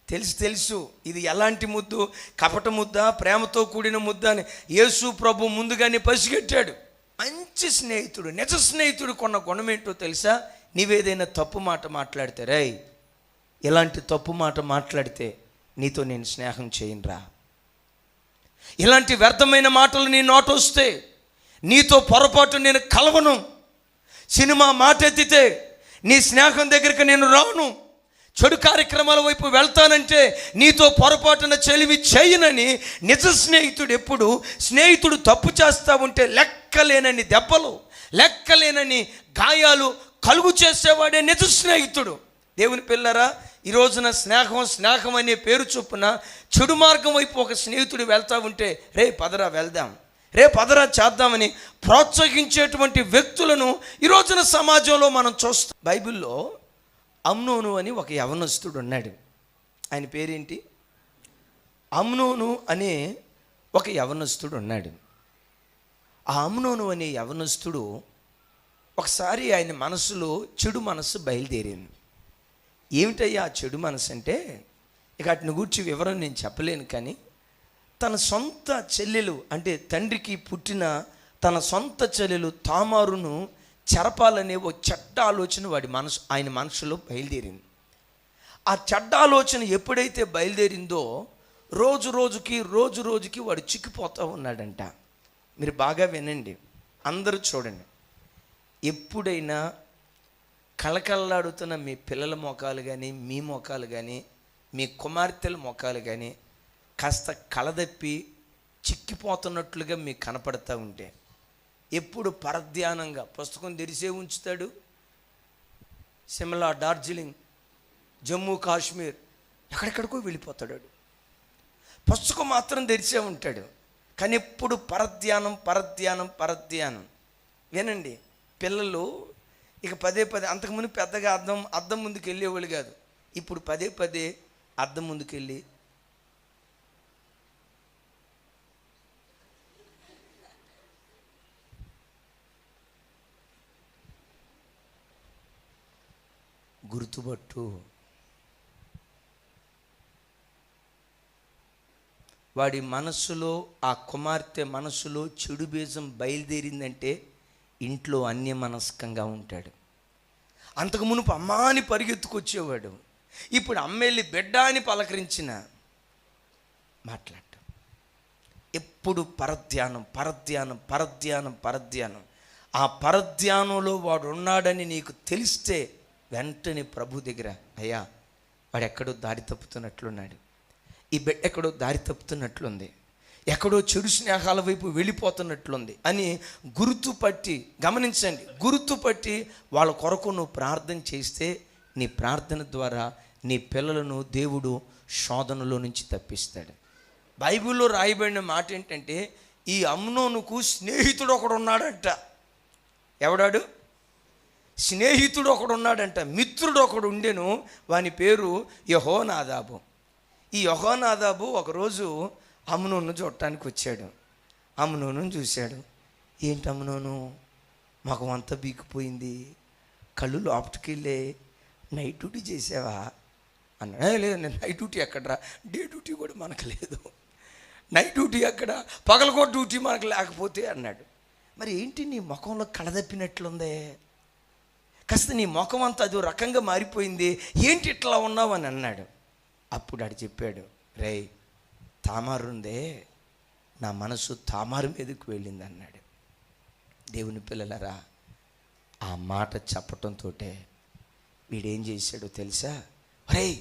తెలుసు ఇది ఎలాంటి ముద్దు, కపట ముద్ద, ప్రేమతో కూడిన ముద్ద అని యేసు ప్రభు ముందుగానే పసిగట్టాడు. మంచి స్నేహితుడు, నిజ స్నేహితుడు కొన్న గుణం ఏంటో తెలుసా? నీవేదైనా తప్పు మాట మాట్లాడితే, రేయ్ ఇలాంటి తప్పు మాట మాట్లాడితే నీతో నేను స్నేహం చేయనురా, ఇలాంటి వ్యర్థమైన మాటలు నీ నోటొస్తే నీతో పొరపాటు నేను కలవను. సినిమా మాట ఎత్తితే నీ స్నేహం దగ్గరికి నేను రాను. చెడు కార్యక్రమాల వైపు వెళ్తానంటే నీతో పొరపాటున చెలిమి చేయనని నిజ స్నేహితుడు ఎప్పుడు స్నేహితుడు తప్పు చేస్తూ ఉంటే లెక్కలేనని దెబ్బలు, లెక్కలేనని గాయాలు కలుగు చేసేవాడే నిజ స్నేహితుడు. దేవుని పిల్లరా, ఈ రోజున స్నేహం అనే పేరు చొప్పున చెడు మార్గం వైపు ఒక స్నేహితుడు వెళ్తూ ఉంటే రే పదరా వెళ్దాం, రే పదరా చేద్దామని ప్రోత్సహించేటువంటి వ్యక్తులను ఈ రోజున సమాజంలో మనం చూస్తాం. బైబిల్లో అమ్నోను అని ఒక యవనస్తుడు ఉన్నాడు. ఆయన పేరేంటి? అమ్నోను అనే ఒక యవనస్తుడు ఉన్నాడు. ఆ అమ్నోను అనే యవనస్తుడు ఒకసారి ఆయన మనసులో చెడు మనసు బయలుదేరింది. ఏమిటయ్యా ఆ చెడు మనసు అంటే, ఇక వాటిని గూర్చి వివరం నేను చెప్పలేను, కానీ తన సొంత చెల్లెలు అంటే తండ్రికి పుట్టిన తన సొంత చెల్లెలు తామారును చెరపాలనే ఓ చెడ్డ ఆలోచన ఆయన మనసులో బయలుదేరింది. ఆ చెడ్డ ఆలోచన ఎప్పుడైతే బయలుదేరిందో రోజు రోజుకి వాడు చిక్కిపోతూ ఉన్నాడంట. మీరు బాగా వినండి, అందరూ చూడండి. ఎప్పుడైనా కళకళలాడుతున్న మీ పిల్లల మొఖాలు కానీ, మీ మొఖాలు కానీ, మీ కుమార్తెల మొఖాలు కానీ కాస్త కళదప్పి చిక్కిపోతున్నట్లుగా మీకు కనపడతా ఉంటే, ఎప్పుడు పరధ్యానంగా పుస్తకం తెరిసే ఉంచుతాడు. సిమ్లా, డార్జిలింగ్, జమ్మూ కాశ్మీర్ ఎక్కడెక్కడికో వెళ్ళిపోతాడు. పుస్తకం మాత్రం తెరిసే ఉంటాడు, కానీ ఎప్పుడు పరధ్యానం. వినండి, పిల్లలు ఇక పదే అంతకుముందు పెద్దగా అద్దం ముందుకు వెళ్ళేవాళ్ళు కాదు. ఇప్పుడు పదే అద్దం ముందుకు వెళ్ళి గుర్తుపట్టు, వాడి మనస్సులో, ఆ కుమార్తె మనస్సులో చెడు బీజం బయలుదేరిందంటే ఇంట్లో అన్యమనస్కంగా ఉంటాడు. అంతకు మునుపు అమ్మా అని పరిగెత్తుకొచ్చేవాడు, ఇప్పుడు అమ్మెళ్ళి బిడ్డ అని పలకరించిన మాట్లాడు. ఎప్పుడు పరధ్యానం. ఆ పరధ్యానంలో వాడు ఉన్నాడని నీకు తెలిస్తే వెంటనే ప్రభు దగ్గర, అయ్యా వాడు ఎక్కడో దారి తప్పుతున్నట్లున్నాడు, ఈ బిడ్డ ఎక్కడో దారి తప్పుతున్నట్లుంది, ఎక్కడో చెడు స్నేహాల వైపు వెళ్ళిపోతున్నట్లుంది అని గుర్తుపట్టి, గమనించండి, గుర్తుపట్టి వాళ్ళ కొరకు నువ్వు ప్రార్థన చేస్తే నీ ప్రార్థన ద్వారా నీ పిల్లలను దేవుడు శోధనలో నుంచి తప్పిస్తాడు. బైబిల్లో రాయబడిన మాట ఏంటంటే, ఈ అమ్నోనుకు స్నేహితుడు ఒకడు ఉన్నాడంట. ఎవడాడు? స్నేహితుడు ఒకడు ఉన్నాడంట, మిత్రుడు ఒకడు ఉండెను, వాని పేరు యెహోనాదాబు. ఈ యెహోనాదాబు ఒకరోజు అమ్నోను చూడటానికి వచ్చాడు. అమ్నోను చూశాడు. ఏంటి అమ్నోను, మాకు అంత బీకిపోయింది, కళ్ళు లోపటికి వెళ్ళే, నైట్ డ్యూటీ చేసావా అన్నాడు. లేదు, నేను నైట్ డ్యూటీ ఎక్కడరా, డే డ్యూటీ కూడా మనకు లేదు, నైట్ డ్యూటీ ఎక్కడ, పగలకో డ్యూటీ మనకు లేకపోతే అన్నాడు. మరి ఏంటి నీ ముఖంలో కళదప్పినట్లుందే, కాస్త నీ ముఖం అంతా అదో రకంగా మారిపోయింది, ఏంటి ఇట్లా ఉన్నావు అని అన్నాడు. అప్పుడు ఆడు చెప్పాడు, రేయ్ తామారు ఉందే, నా మనసు తామారు మీదకు వెళ్ళింది అన్నాడు. దేవుని పిల్లలరా, ఆ మాట చెప్పటంతో వీడేం చేశాడో తెలుసా? రేయ్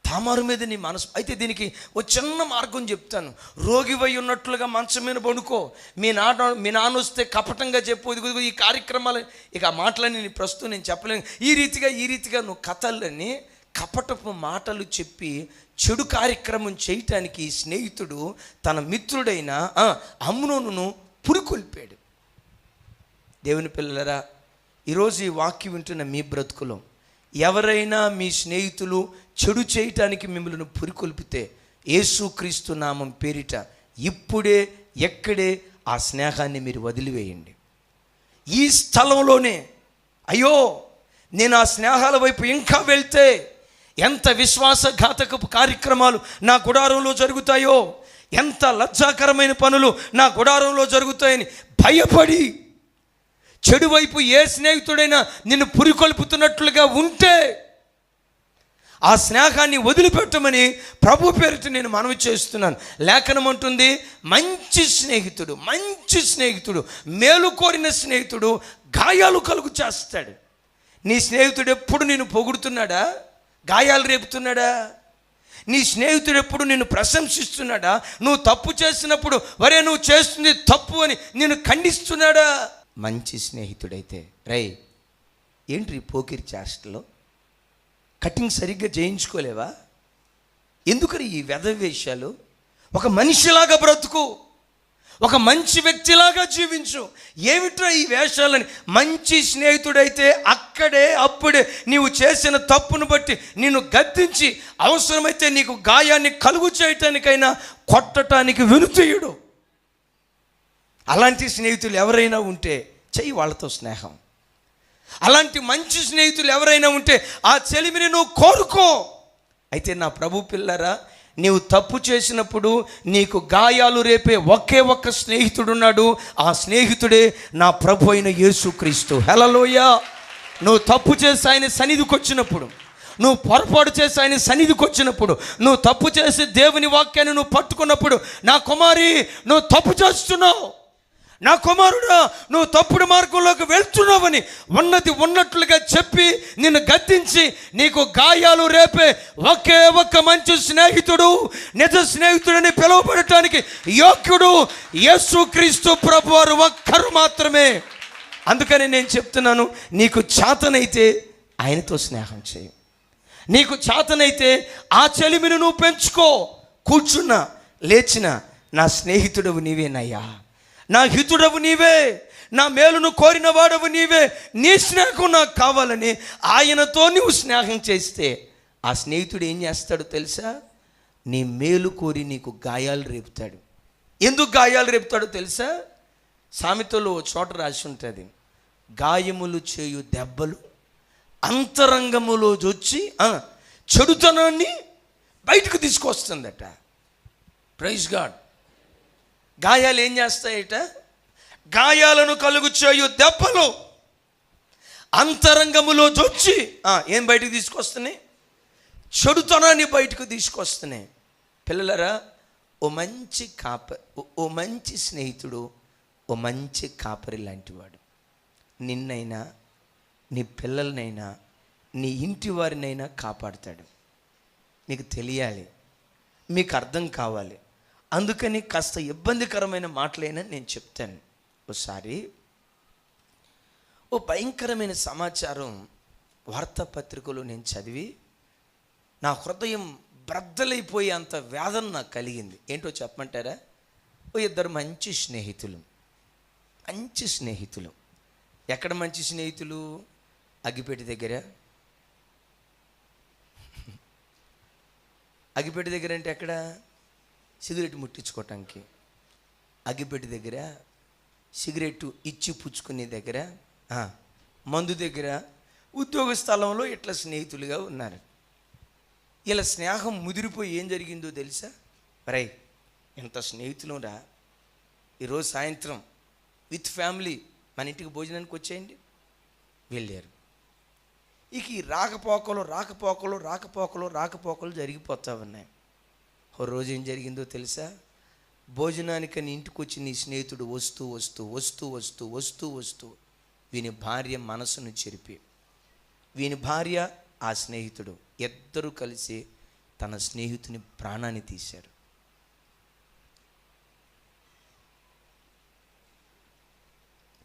తామారు మీద నీ మనసు అయితే, దీనికి ఒక చిన్న మార్గం చెప్తాను. రోగివై ఉన్నట్లుగా మంచం మీద పడుకో, మీ నాన్న వస్తే కపటంగా చెప్పు, ఇదిగో ఈ కార్యక్రమాలు, ఇక ఆ మాటలని నేను ప్రస్తుతం నేను చెప్పలేను, ఈ రీతిగా నువ్వు కథలని కపటపు మాటలు చెప్పి చెడు కార్యక్రమం చేయటానికి స్నేహితుడు తన మిత్రుడైన అమ్నోనును పురికొల్పాడు. దేవుని పిల్లలరా, ఈరోజు ఈ వాక్యం వింటున్న మీ బ్రతుకులో ఎవరైనా మీ స్నేహితులు చెడు చేయటానికి మిమ్మల్ని పురికొల్పితే యేసుక్రీస్తు నామం పేరిట ఇప్పుడే ఎక్కడే ఆ స్నేహాన్ని మీరు వదిలివేయండి. ఈ స్థలంలోనే, అయ్యో నేను ఆ స్నేహాల వైపు ఇంకా వెళ్తే ఎంత విశ్వాసఘాతకపు కార్యక్రమాలు నా గుడారంలో జరుగుతాయో, ఎంత లజ్జాకరమైన పనులు నా గుడారంలో జరుగుతాయని భయపడి చెడు వైపు ఏ స్నేహితుడైనా నిన్ను పురికొల్పుతున్నట్లుగా ఉంటే ఆ స్నేహాన్ని వదిలిపెట్టమని ప్రభు పేరిట నేను మనవి చేస్తున్నాను. లేఖనం అంటుంది, మంచి స్నేహితుడు మేలు కోరిన స్నేహితుడు గాయాలు కలుగు చేస్తాడు. నీ స్నేహితుడు ఎప్పుడు నిన్ను పొగుడుతున్నాడా? గాయాలు రేపుతున్నాడా? నీ స్నేహితుడు ఎప్పుడు నిన్ను ప్రశంసిస్తున్నాడా? నువ్వు తప్పు చేసినప్పుడు వరే నువ్వు చేస్తుంది తప్పు అని నిన్ను ఖండిస్తున్నాడా? మంచి స్నేహితుడైతే రై ఏంటి పోకిరి చేష్టలో కటింగ్ సరిగ్గా చేయించుకోలేవా? ఎందుకని ఈ వెధవేషాలు? ఒక మనిషిలాగా బ్రతుకు, ఒక మంచి వ్యక్తిలాగా జీవించు. ఏమిట్రా ఈ వేషాలని? మంచి స్నేహితుడైతే అప్పుడే నీవు చేసిన తప్పును బట్టి నిన్ను గద్దించి అవసరమైతే నీకు గాయాన్ని కలుగు చేయటానికైనా కొట్టడానికి వెనుతీయుడు. అలాంటి స్నేహితులు ఎవరైనా ఉంటే చెయ్యి వాళ్ళతో స్నేహం. అలాంటి మంచి స్నేహితులు ఎవరైనా ఉంటే ఆ చెలిమిని నువ్వు కోరుకో. అయితే నా ప్రభు పిల్లరా, నీవు తప్పు చేసినప్పుడు నీకు గాయాలు రేపే ఒక్క స్నేహితుడున్నాడు. ఆ స్నేహితుడే నా ప్రభు అయిన యేసుక్రీస్తు. హల్లెలూయా. నువ్వు తప్పు చేసి ఆయన సన్నిధికి వచ్చినప్పుడు, నువ్వు పొరపాటు చేసి ఆయన సన్నిధికి వచ్చినప్పుడు, నువ్వు తప్పు చేసి దేవుని వాక్యాన్ని నువ్వు పట్టుకున్నప్పుడు, నా కుమారి నువ్వు తప్పు చేస్తున్నావు, నా కుమారుడా నువ్వు తప్పుడు మార్గంలోకి వెళ్తున్నావని ఉన్నది ఉన్నట్లుగా చెప్పి నిన్ను గద్దించి నీకు గాయాలు రేపే ఒక్క మంచి స్నేహితుడు, నిజ స్నేహితుడని పిలువబడటానికి యోగ్యుడు యేసుక్రీస్తు ప్రభువారు ఒక్కరు మాత్రమే. అందుకని నేను చెప్తున్నాను, నీకు చేతనైతే ఆయనతో స్నేహం చేయి. నీకు చేతనైతే ఆ చెలిమిని నువ్వు పెంచుకో. కూర్చున్నా లేచినా నా స్నేహితుడవు నీవేనయ్యా, నా హితుడవు నీవే, నా మేలును కోరిన వాడవు నీవే, నీ స్నేహం నాకు కావాలని ఆయనతో నువ్వు స్నేహం చేస్తే ఆ స్నేహితుడు ఏం చేస్తాడో తెలుసా? నీ మేలు కోరి నీకు గాయాలు రేపుతాడు. ఎందుకు గాయాలు రేపుతాడో తెలుసా? సామెతలో చోట రాసి ఉంటుంది, గాయములు చేయు దెబ్బలు అంతరంగములో వచ్చి చెడుతనాన్ని బయటకు తీసుకొస్తుందట. Praise God. గాయాలు ఏం చేస్తాయట? గాయాలను కలుగు చేయు దెబ్బలు అంతరంగములో జొచ్చి ఏం బయటకు తీసుకొస్తున్నాయి? చెడుతనాన్ని బయటకు తీసుకొస్తున్నాయి. పిల్లలరా, ఓ మంచి స్నేహితుడు ఓ మంచి కాపరి లాంటివాడు. నిన్నైనా నీ పిల్లలనైనా నీ ఇంటి వారినైనా కాపాడుతాడు. మీకు తెలియాలి, మీకు అర్థం కావాలి. అందుకని కాస్త ఇబ్బందికరమైన మాటలైనా నేను చెప్తాను. ఒకసారి ఓ భయంకరమైన సమాచారం వార్తాపత్రికలో నేను చదివి నా హృదయం బ్రద్దలైపోయే అంత వేదన నాకు కలిగింది. ఏంటో చెప్పమంటారా? ఓ ఇద్దరు మంచి స్నేహితులు. ఎక్కడ మంచి స్నేహితులు? అగ్గిపెట్టి దగ్గర. అగ్గిపెట్టి దగ్గర అంటే ఎక్కడ? సిగరెట్ ముట్టించుకోవటానికి. అగ్గిపెట్టి దగ్గర, సిగరెట్ ఇచ్చి పుచ్చుకునే దగ్గర, మందు దగ్గర, ఉద్యోగ స్థలంలో ఇట్లా స్నేహితులుగా ఉన్నారు. ఇలా స్నేహం ముదిరిపోయి ఏం జరిగిందో తెలుసా? రై ఎంత స్నేహితులురా, ఈరోజు సాయంత్రం విత్ ఫ్యామిలీ మన ఇంటికి భోజనానికి వచ్చేయండి. వెళ్ళారు. ఇక ఈ రాకపోకలు జరిగిపోతా ఉన్నాయి. ఓ రోజు ఏం జరిగిందో తెలుసా? భోజనానికి నీ ఇంటికి వచ్చి నీ స్నేహితుడు వస్తూ వీని భార్య మనసును చెరిపి, వీని భార్య ఆ స్నేహితుడు ఇద్దరూ కలిసి తన స్నేహితుని ప్రాణాన్ని తీశారు.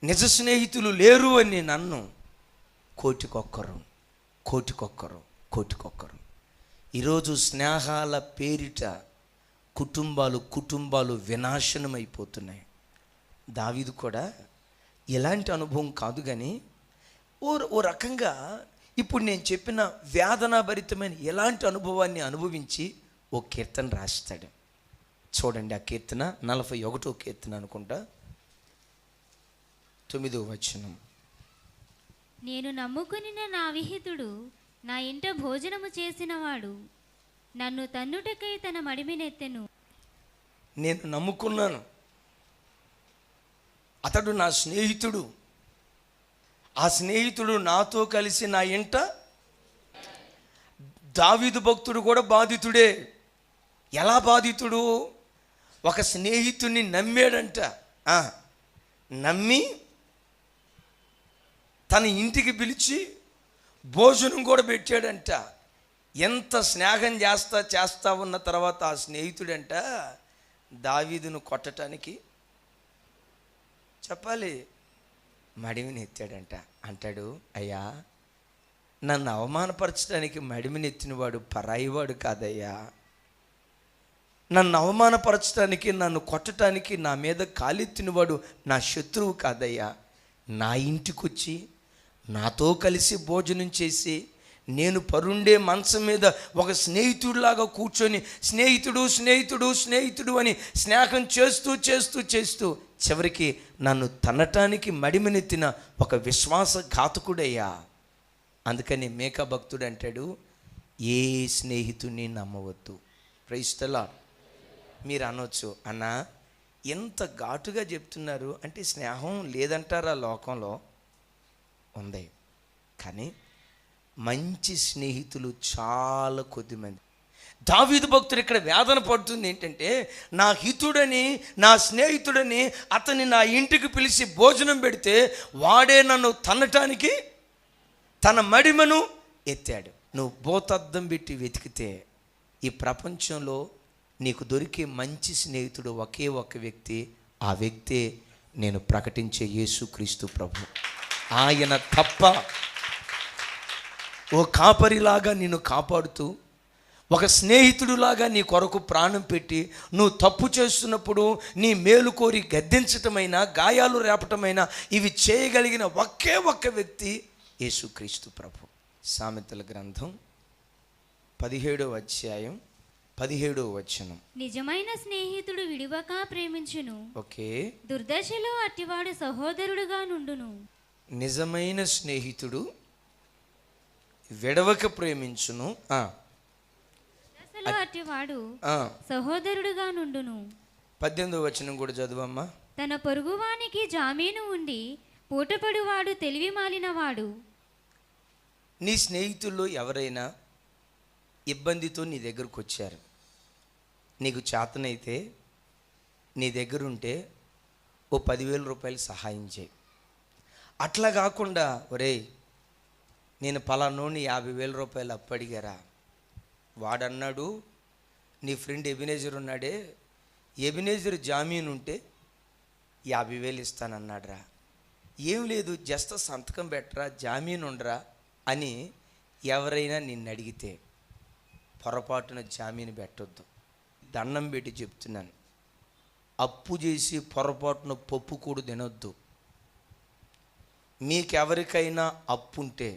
నిజ స్నేహితులు లేరు అని నన్ను కోటికొక్కరు. ఈరోజు స్నేహాల పేరిట కుటుంబాలు వినాశనమైపోతున్నాయి. దావీదు కూడా ఎలాంటి అనుభవం కాదు, కానీ ఓ రకంగా ఇప్పుడు నేను చెప్పిన వేదనాభరితమైన ఎలాంటి అనుభవాన్ని అనుభవించి ఓ కీర్తన రాస్తాడు. చూడండి, ఆ కీర్తన 41వ కీర్తన అనుకుంటా, 9వ వచనం. నేను నమ్ముకునిన నా విహితుడు నా ఇంట భోజనము చేసినవాడు నన్ను తన్నుటకై తన మడిమినెత్తెను. నేను నమ్ముకున్నాను, అతడు నా స్నేహితుడు, ఆ స్నేహితుడు నాతో కలిసి నా ఇంట దావీదు భక్తుడు కూడా బాధితుడే. ఎలా బాధితుడు? ఒక స్నేహితుడిని నమ్మాడంట. నమ్మి తన ఇంటికి పిలిచి భోజనం కూడా పెట్టాడంట. ఎంత స్నేహం చేస్తా ఉన్న తర్వాత ఆ స్నేహితుడంట దావీదును కొట్టడానికి చెప్పాలి మడిమిని ఎత్తాడంట. అంటాడు, అయ్యా నన్ను అవమానపరచడానికి మడిమిని ఎత్తినవాడు పరాయివాడు కాదయ్యా. నన్ను అవమానపరచడానికి, నన్ను కొట్టడానికి నా మీద కాలెత్తినవాడు నా శత్రువు కాదయ్యా. నా ఇంటికి వచ్చి నాతో కలిసి భోజనం చేసి నేను పరుండే మంచం మీద ఒక స్నేహితుడిలాగా కూర్చొని స్నేహితుడు స్నేహితుడు స్నేహితుడు అని స్నేహం చేస్తూ చేస్తూ చేస్తూ చివరికి నన్ను తన్నటానికి మడిమనెత్తిన ఒక విశ్వాసఘాతకుడయ్యా. అందుకని మేకా భక్తుడు అంటాడు, ఏ స్నేహితుడిని నమ్మవద్దు. Praise the lord. మీరు అనొచ్చు, అన్నా ఎంత ఘాటుగా చెప్తున్నారు అంటే స్నేహం లేదంటారా లోకంలో? ఉంది, కానీ మంచి స్నేహితులు చాలా కొద్దిమంది. దావీదు భక్తుడు ఇక్కడ వేదన పడుతుంది ఏంటంటే, నా హితుడని నా స్నేహితుడని అతన్ని నా ఇంటికి పిలిచి భోజనం పెడితే వాడే నన్ను తన్నటానికి తన మడిమను ఎత్తాడు. నువ్వు భూతద్దం పెట్టి వెతికితే ఈ ప్రపంచంలో నీకు దొరికే మంచి స్నేహితుడు ఒకే ఒక వ్యక్తి. ఆ వ్యక్తే నేను ప్రకటించే యేసుక్రీస్తు ప్రభు. ఆయన తప్ప ఓ కాపరిలాగా నిన్ను కాపాడుతూ, ఒక స్నేహితుడులాగా నీ కొరకు ప్రాణం పెట్టి నువ్వు తప్పు చేస్తున్నప్పుడు నీ మేలు కోరి గద్దించటమైనా గాయాలు రేపటమైనా ఇవి చేయగలిగిన ఒకే ఒక్క వ్యక్తి యేసుక్రీస్తు ప్రభు. సామెతల గ్రంథం 17వ అధ్యాయం 17వ వచనం. నిజమైన స్నేహితుడు విడువక ప్రేమించును, ఓకే, దుర్దశలో అట్టివాడు సహోదరుడుగా నుండును. నిజమైన స్నేహితుడు విడవక ప్రేమించును, దశలో అట్టివాడు సహోదరుడుగా నుండును. 18వ వచనం కూడా చదువమ్మా. తన పొరుగువానికి జామీను ఉండి పూటపడువాడు తెలివి మాలినవాడు. నీ స్నేహితుల్లో ఎవరైనా ఇబ్బందితో నీ దగ్గరకు వచ్చారు, నీకు చేతనైతే నీ దగ్గర ఉంటే ఓ 10,000 రూపాయలు సహాయం చేయి. అట్లా కాకుండా, ఒరేయ్ నేను పలానోని 50,000 రూపాయలు అప్పు అడిగారా, వాడన్నాడు నీ ఫ్రెండ్ ఎబినేజర్ ఉన్నాడే, ఎబినేజర్ జామీన్ ఉంటే 50,000 ఇస్తానన్నాడు రా, ఏం లేదు జస్ట్ సంతకం పెట్టరా జామీన్ ఉండరా అని ఎవరైనా నిన్ను అడిగితే పొరపాటున జామీన్ పెట్టొద్దు. దండం పెట్టి చెప్తున్నాను, అప్పు చేసి పొరపాటున పప్పు కూడా తినొద్దు. మీకెవరికైనా అప్పు ఉంటే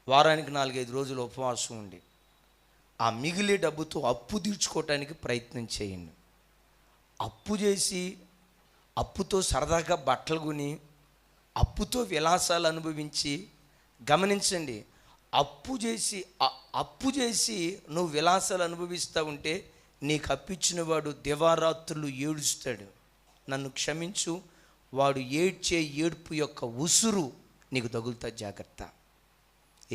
వారానికి 4-5 రోజులు ఉపవాసం ఉండి ఆ మిగిలే డబ్బుతో అప్పు తీర్చుకోవటానికి ప్రయత్నం చేయండి. అప్పు చేసి అప్పుతో సరదాగా బట్టలు కొని అప్పుతో విలాసాలు అనుభవించి, గమనించండి, అప్పు చేసి నువ్వు విలాసాలు అనుభవిస్తూ ఉంటే నీకు అప్పిచ్చిన వాడు దివారాత్రులు ఏడుస్తాడు. నన్ను క్షమించు, వాడు ఏడ్చే ఏడ్పు యొక్క ఉసురు నీకు తగులుతా, జాగ్రత్త.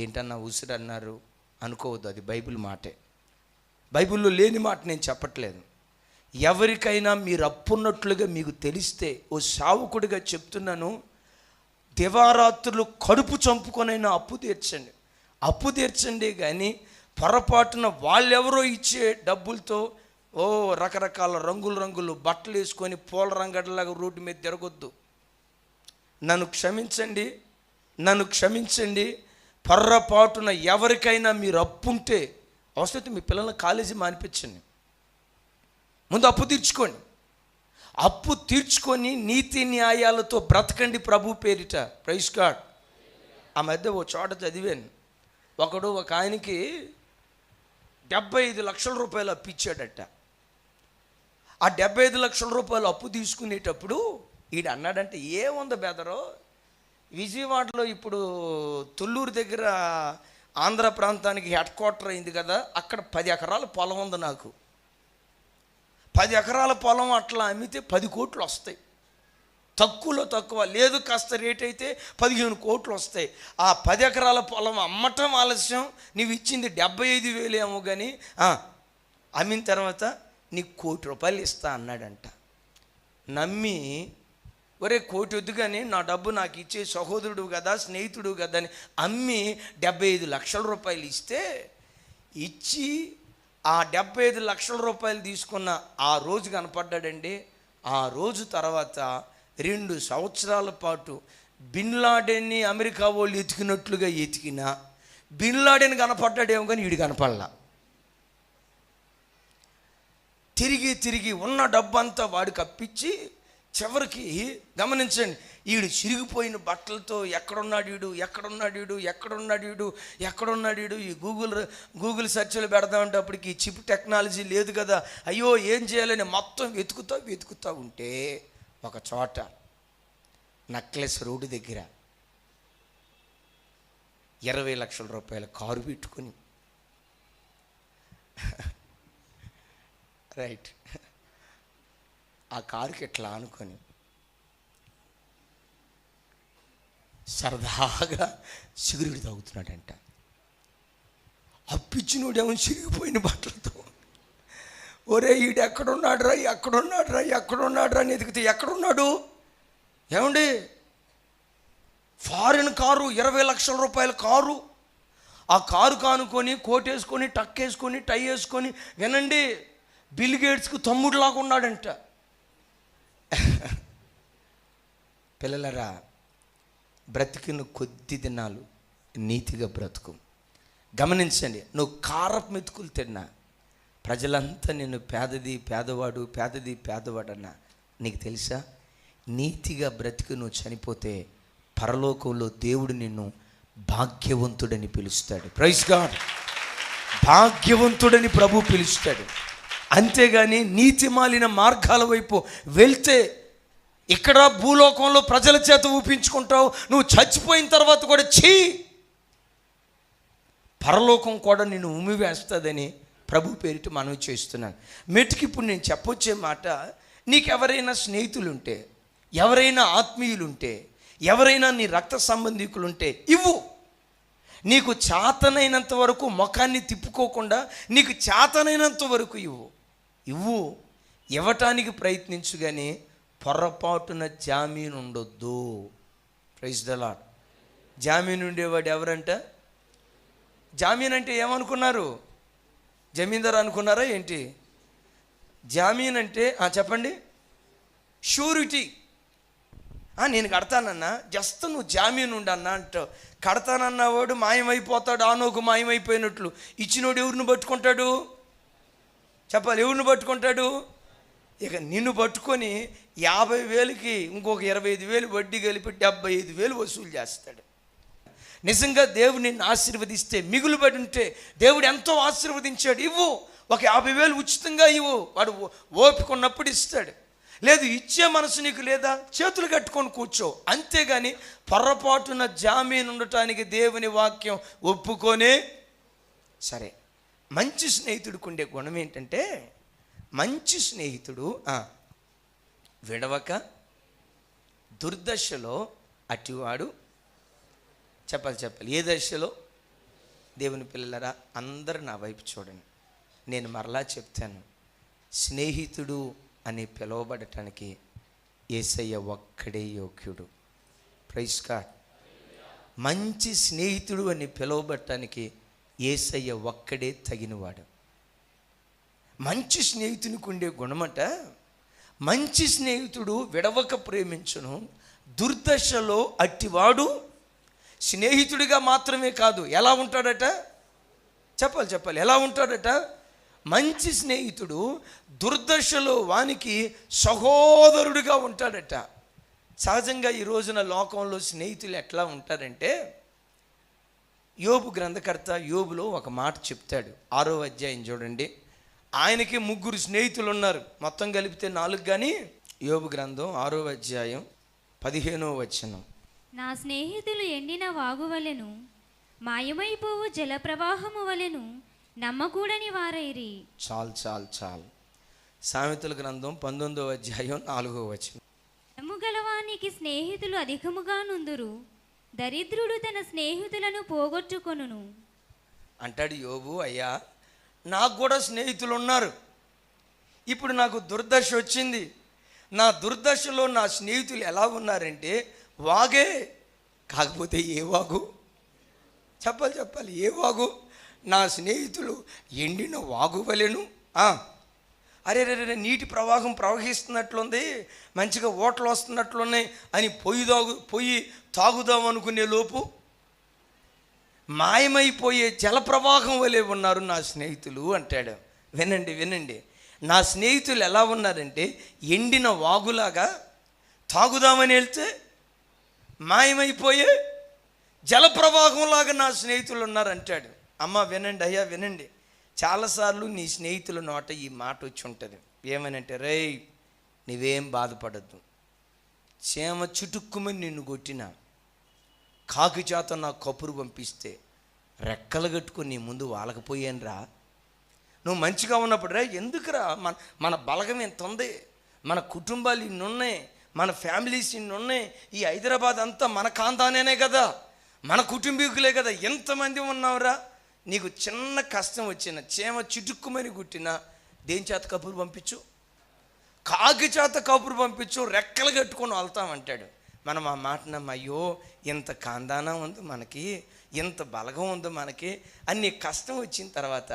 ఏంటన్నా ఉసురు అన్నారు అనుకోవద్దు, అది బైబిల్ మాటే, బైబిల్లో లేని మాట నేను చెప్పట్లేదు. ఎవరికైనా మీరు అప్పున్నట్లుగా మీకు తెలిస్తే ఓ సావుకుడిగా చెప్తున్నాను, దివారాత్రులు కడుపు చంపుకొనైనా అప్పు తీర్చండి కానీ పొరపాటున వాళ్ళెవరో ఇచ్చే డబ్బులతో రకరకాల రంగులు బట్టలు వేసుకొని పూల రంగడిలాగా రోడ్డు మీద తిరగొద్దు. నన్ను క్షమించండి. పొర్రపాటున ఎవరికైనా మీరు అప్పుంటే అవసరం మీ పిల్లల్ని కాలేజీ మానిపించండి, ముందు అప్పు తీర్చుకోండి. అప్పు తీర్చుకొని నీతి న్యాయాలతో బ్రతకండి ప్రభు పేరిట. Praise god. ఆ మధ్య ఓ చోట చదివాను, ఒక ఆయనకి 75 లక్షల రూపాయలు అప్పు ఇచ్చాడట. ఆ 75 లక్షల రూపాయలు అప్పు తీసుకునేటప్పుడు ఈడు అన్నాడంటే, ఏముంది బెదరో, విజయవాడలో ఇప్పుడు తొల్లూరు దగ్గర ఆంధ్ర ప్రాంతానికి హెడ్ క్వార్టర్ అయింది కదా, అక్కడ 10 ఎకరాల పొలం ఉంది నాకు. 10 ఎకరాల పొలం అట్లా అమ్మితే 10 కోట్లు వస్తాయి. తక్కువలో తక్కువ లేదు, కాస్త రేట్ అయితే 15 కోట్లు వస్తాయి. ఆ 10 ఎకరాల పొలం అమ్మటం ఆలస్యం, నీవు ఇచ్చింది 75,000 ఏమో, కానీ అమ్మిన తర్వాత నీకు ₹1,00,00,000 ఇస్తా అన్నాడంట. నమ్మి, ఒరే 1,00,00,000 వద్దు కానీ నా డబ్బు నాకు ఇచ్చే, సహోదరుడు కదా స్నేహితుడు కదా అని అమ్మి 75 లక్షల రూపాయలు ఇస్తే, ఇచ్చి ఆ 75 లక్షల రూపాయలు తీసుకున్న ఆ రోజు కనపడ్డాడండి. ఆ రోజు తర్వాత 2 సంవత్సరాల పాటు బిన్ లాడెన్ని అమెరికా వాళ్ళు ఎతికినట్లుగా ఎతికినా బిన్ లాడెన్ కనపడ్డాడేమో కానీ వీడు కనపడలా. తిరిగి తిరిగి ఉన్న డబ్బంతా వాడికి అప్పించి చివరికి గమనించండి, వీడు చిరిగిపోయిన బట్టలతో ఎక్కడున్నాడు ఈ గూగుల్ సెర్చ్లు పెడదామంటే అప్పటికి ఈ చిప్ టెక్నాలజీ లేదు కదా. అయ్యో ఏం చేయాలని మొత్తం వెతుకుతా ఉంటే ఒక చోట నక్లెస్ రోడ్డు దగ్గర 20 లక్షల రూపాయల కారు పెట్టుకుని, రైట్, ఆ కారుకి ఎట్లా అనుకొని సరదాగా సిగరెట్ తాగుతున్నాడంట. అప్పిచ్చినోడేమో చిరిగిపోయిన బట్టలతో, ఒరే ఈడు ఎక్కడున్నాడు రా అని ఎదిగితే ఎక్కడున్నాడు ఏమండి? ఫారిన్ కారు, 20 లక్షల రూపాయల కారు. ఆ కారు కానుకొని కోట్ వేసుకొని, టక్ వేసుకొని, టై వేసుకొని, వినండి, బిల్ గేట్స్కి తమ్ముడులాగా ఉన్నాడంట. పిల్లలరా, బ్రతికిన కొద్ది దినాలు నీతిగా బ్రతుకు. గమనించండి, నువ్వు కారపు మెతుకులు తిన్నా ప్రజలంతా నిన్ను పేదవాడు అన్నా, నీకు తెలుసా? నీతిగా బ్రతికి నువ్వు చనిపోతే పరలోకంలో దేవుడు నిన్ను భాగ్యవంతుడని పిలుస్తాడు. Praise God. భాగ్యవంతుడని ప్రభు పిలుస్తాడు. అంతేగాని నీతి మాలిన మార్గాల వైపు వెళ్తే ఇక్కడ భూలోకంలో ప్రజల చేత ఊపించుకుంటావు, నువ్వు చచ్చిపోయిన తర్వాత కూడా పరలోకం కూడా నిన్ను ఉమ్మివేస్తుందని ప్రభు పేరిట మనవి చేస్తున్నాను. మెట్టుకి ఇప్పుడు నేను చెప్పొచ్చే మాట, నీకెవరైనా స్నేహితులుంటే, ఎవరైనా ఆత్మీయులుంటే, ఎవరైనా నీ రక్త సంబంధికులుంటే ఇవ్వు. నీకు చేతనైనంత వరకు ముఖాన్ని తిప్పుకోకుండా నీకు చేతనైనంత వరకు ఇవ్వు. ఇవ్వటానికి ప్రయత్నించు, కానీ పొరపాటున జామీను ఉండొద్దు. Praise the lord. జామీను ఉండేవాడు ఎవరంట? జామీన్ అంటే ఏమనుకున్నారు? జమీందారు అనుకున్నారా ఏంటి? జామీన్ అంటే చెప్పండి, షూరిటీ. నేను కడతానన్నా, జస్ట్ నువ్వు జామీన్ ఉండన్నా అంటావు. కడతానన్నవాడు మాయమైపోతాడు, ఆనోకు మాయమైపోయినట్లు. ఇచ్చినోడు ఎవరిని పట్టుకుంటాడు? చెప్పాలి, ఎవరిని పట్టుకుంటాడు? ఇక నిన్ను పట్టుకొని 50,000కి ఇంకొక 25,000 వడ్డీ కలిపి 75,000 వసూలు చేస్తాడు. నిజంగా దేవుడు నిన్ను ఆశీర్వదిస్తే, మిగులుబడి ఉంటే దేవుడు ఎంతో ఆశీర్వదించాడు, ఇవ్వు. ఒక 50,000 ఉచితంగా ఇవ్వు. వాడు ఓపిక ఉన్నప్పుడు ఇస్తాడు. లేదు, ఇచ్చే మనసు నీకు లేదా, చేతులు కట్టుకొని కూర్చో. అంతేగాని పొరపాటున జామీను ఉండటానికి దేవుని వాక్యం ఒప్పుకొనే. సరే, మంచి స్నేహితుడికి ఉండే గుణం ఏంటంటే, మంచి స్నేహితుడు విడవక దుర్దశలో అటివాడు. చెప్పాలి, ఏ దశలో? దేవుని పిల్లలరా, అందరూ నా వైపు చూడండి. నేను మరలా చెప్తాను, స్నేహితుడు అని పిలువబడటానికి యేసయ్య ఒక్కడే యోగ్యుడు. Praise God. మంచి స్నేహితుడు అని పిలువబడటానికి యేసయ్య ఒక్కడే తగినవాడు. మంచి స్నేహితునికి ఉండే గుణమట, మంచి స్నేహితుడు విడవక ప్రేమించును, దుర్దశలో అట్టివాడు స్నేహితుడిగా మాత్రమే కాదు, ఎలా ఉంటాడట? చెప్పాలి, ఎలా ఉంటాడట? మంచి స్నేహితుడు దుర్దశలో వానికి సహోదరుడిగా ఉంటాడట. సహజంగా ఈ రోజున లోకంలో స్నేహితులు ఎట్లా ఉంటారంటే, యోబు గ్రంథకర్త యోబులో ఒక మాట చెప్తాడు. 6వ అధ్యాయం చూడండి. ఆయనకి 3 స్నేహితులు ఉన్నారు, మొత్తం కలిపితే 4. కానీ యోబు గ్రంథం 6వ అధ్యాయం 15వ వచనం, నా స్నేహితులు ఎండిన వాగువలెను, మాయమైపోవు జలప్రవాహము వలెను నమ్మకూడని వారైరి. చాలు. సామెతల గ్రంథం 19వ అధ్యాయం 4వ వచనం, నమ్ముగలవాని వానికి స్నేహితులు అధికముగా నుందురు, దరిద్రుడు తన స్నేహితులను పోగొట్టుకొనును. అంటాడు యోబు, అయ్యా నాకు కూడా స్నేహితులు ఉన్నారు, ఇప్పుడు నాకు దుర్దశ వచ్చింది. నా దుర్దశలో నా స్నేహితులు ఎలా ఉన్నారంటే వాగే, కాకపోతే ఏ వాగు చెప్పాలి ఏ వాగు? నా స్నేహితులు ఎండిన వాగు వలెను. అరే రే నీటి ప్రవాహం ప్రవహిస్తున్నట్లుంది, మంచిగా ఓటలు వస్తున్నట్లున్నాయి అని పొయ్యి తాగుదాం అనుకునే లోపు మాయమైపోయే జలప్రవాహం వలె ఉన్నారు నా స్నేహితులు అంటాడు. వినండి, నా స్నేహితులు ఎలా ఉన్నారంటే ఎండిన వాగులాగా, తాగుదామని వెళ్తే మాయమైపోయే జలప్రవాహంలాగా నా స్నేహితులు ఉన్నారంటాడు. అమ్మ వినండి, అయ్యా వినండి, చాలాసార్లు నీ స్నేహితుల నోట ఈ మాట వచ్చి ఉంటుంది. ఏమనంటే, రేయ్ నీవేం బాధపడద్దు, చేమ చుటుక్కుమని నిన్ను కొట్టిన కాకి చేత నా కపురు పంపిస్తే రెక్కలు కట్టుకొని నీ ముందు వాళ్ళకపోయాను రా. నువ్వు మంచిగా ఉన్నప్పుడు రా, ఎందుకురా, మన బలగం ఎంత ఉంది, మన కుటుంబాలు ఇన్ని ఉన్నాయి, మన ఫ్యామిలీస్ ఇన్ని ఉన్నాయి, ఈ హైదరాబాద్ అంతా మన కాంతానేనే కదా, మన కుటుంబీకులే కదా, ఎంతమంది ఉన్నావురా. నీకు చిన్న కష్టం వచ్చిన చేమ చిటుక్కుమని గుట్టిన దేని చేత కబురు పంపించు, కాకి చేత కబురు పంపించు, రెక్కలు కట్టుకొని వెళ్తామంటాడు. మనం ఆ మాట నమ్మ, అయ్యో ఎంత కాందానం ఉంది మనకి, ఎంత బలగం ఉంది మనకి అని నీ కష్టం వచ్చిన తర్వాత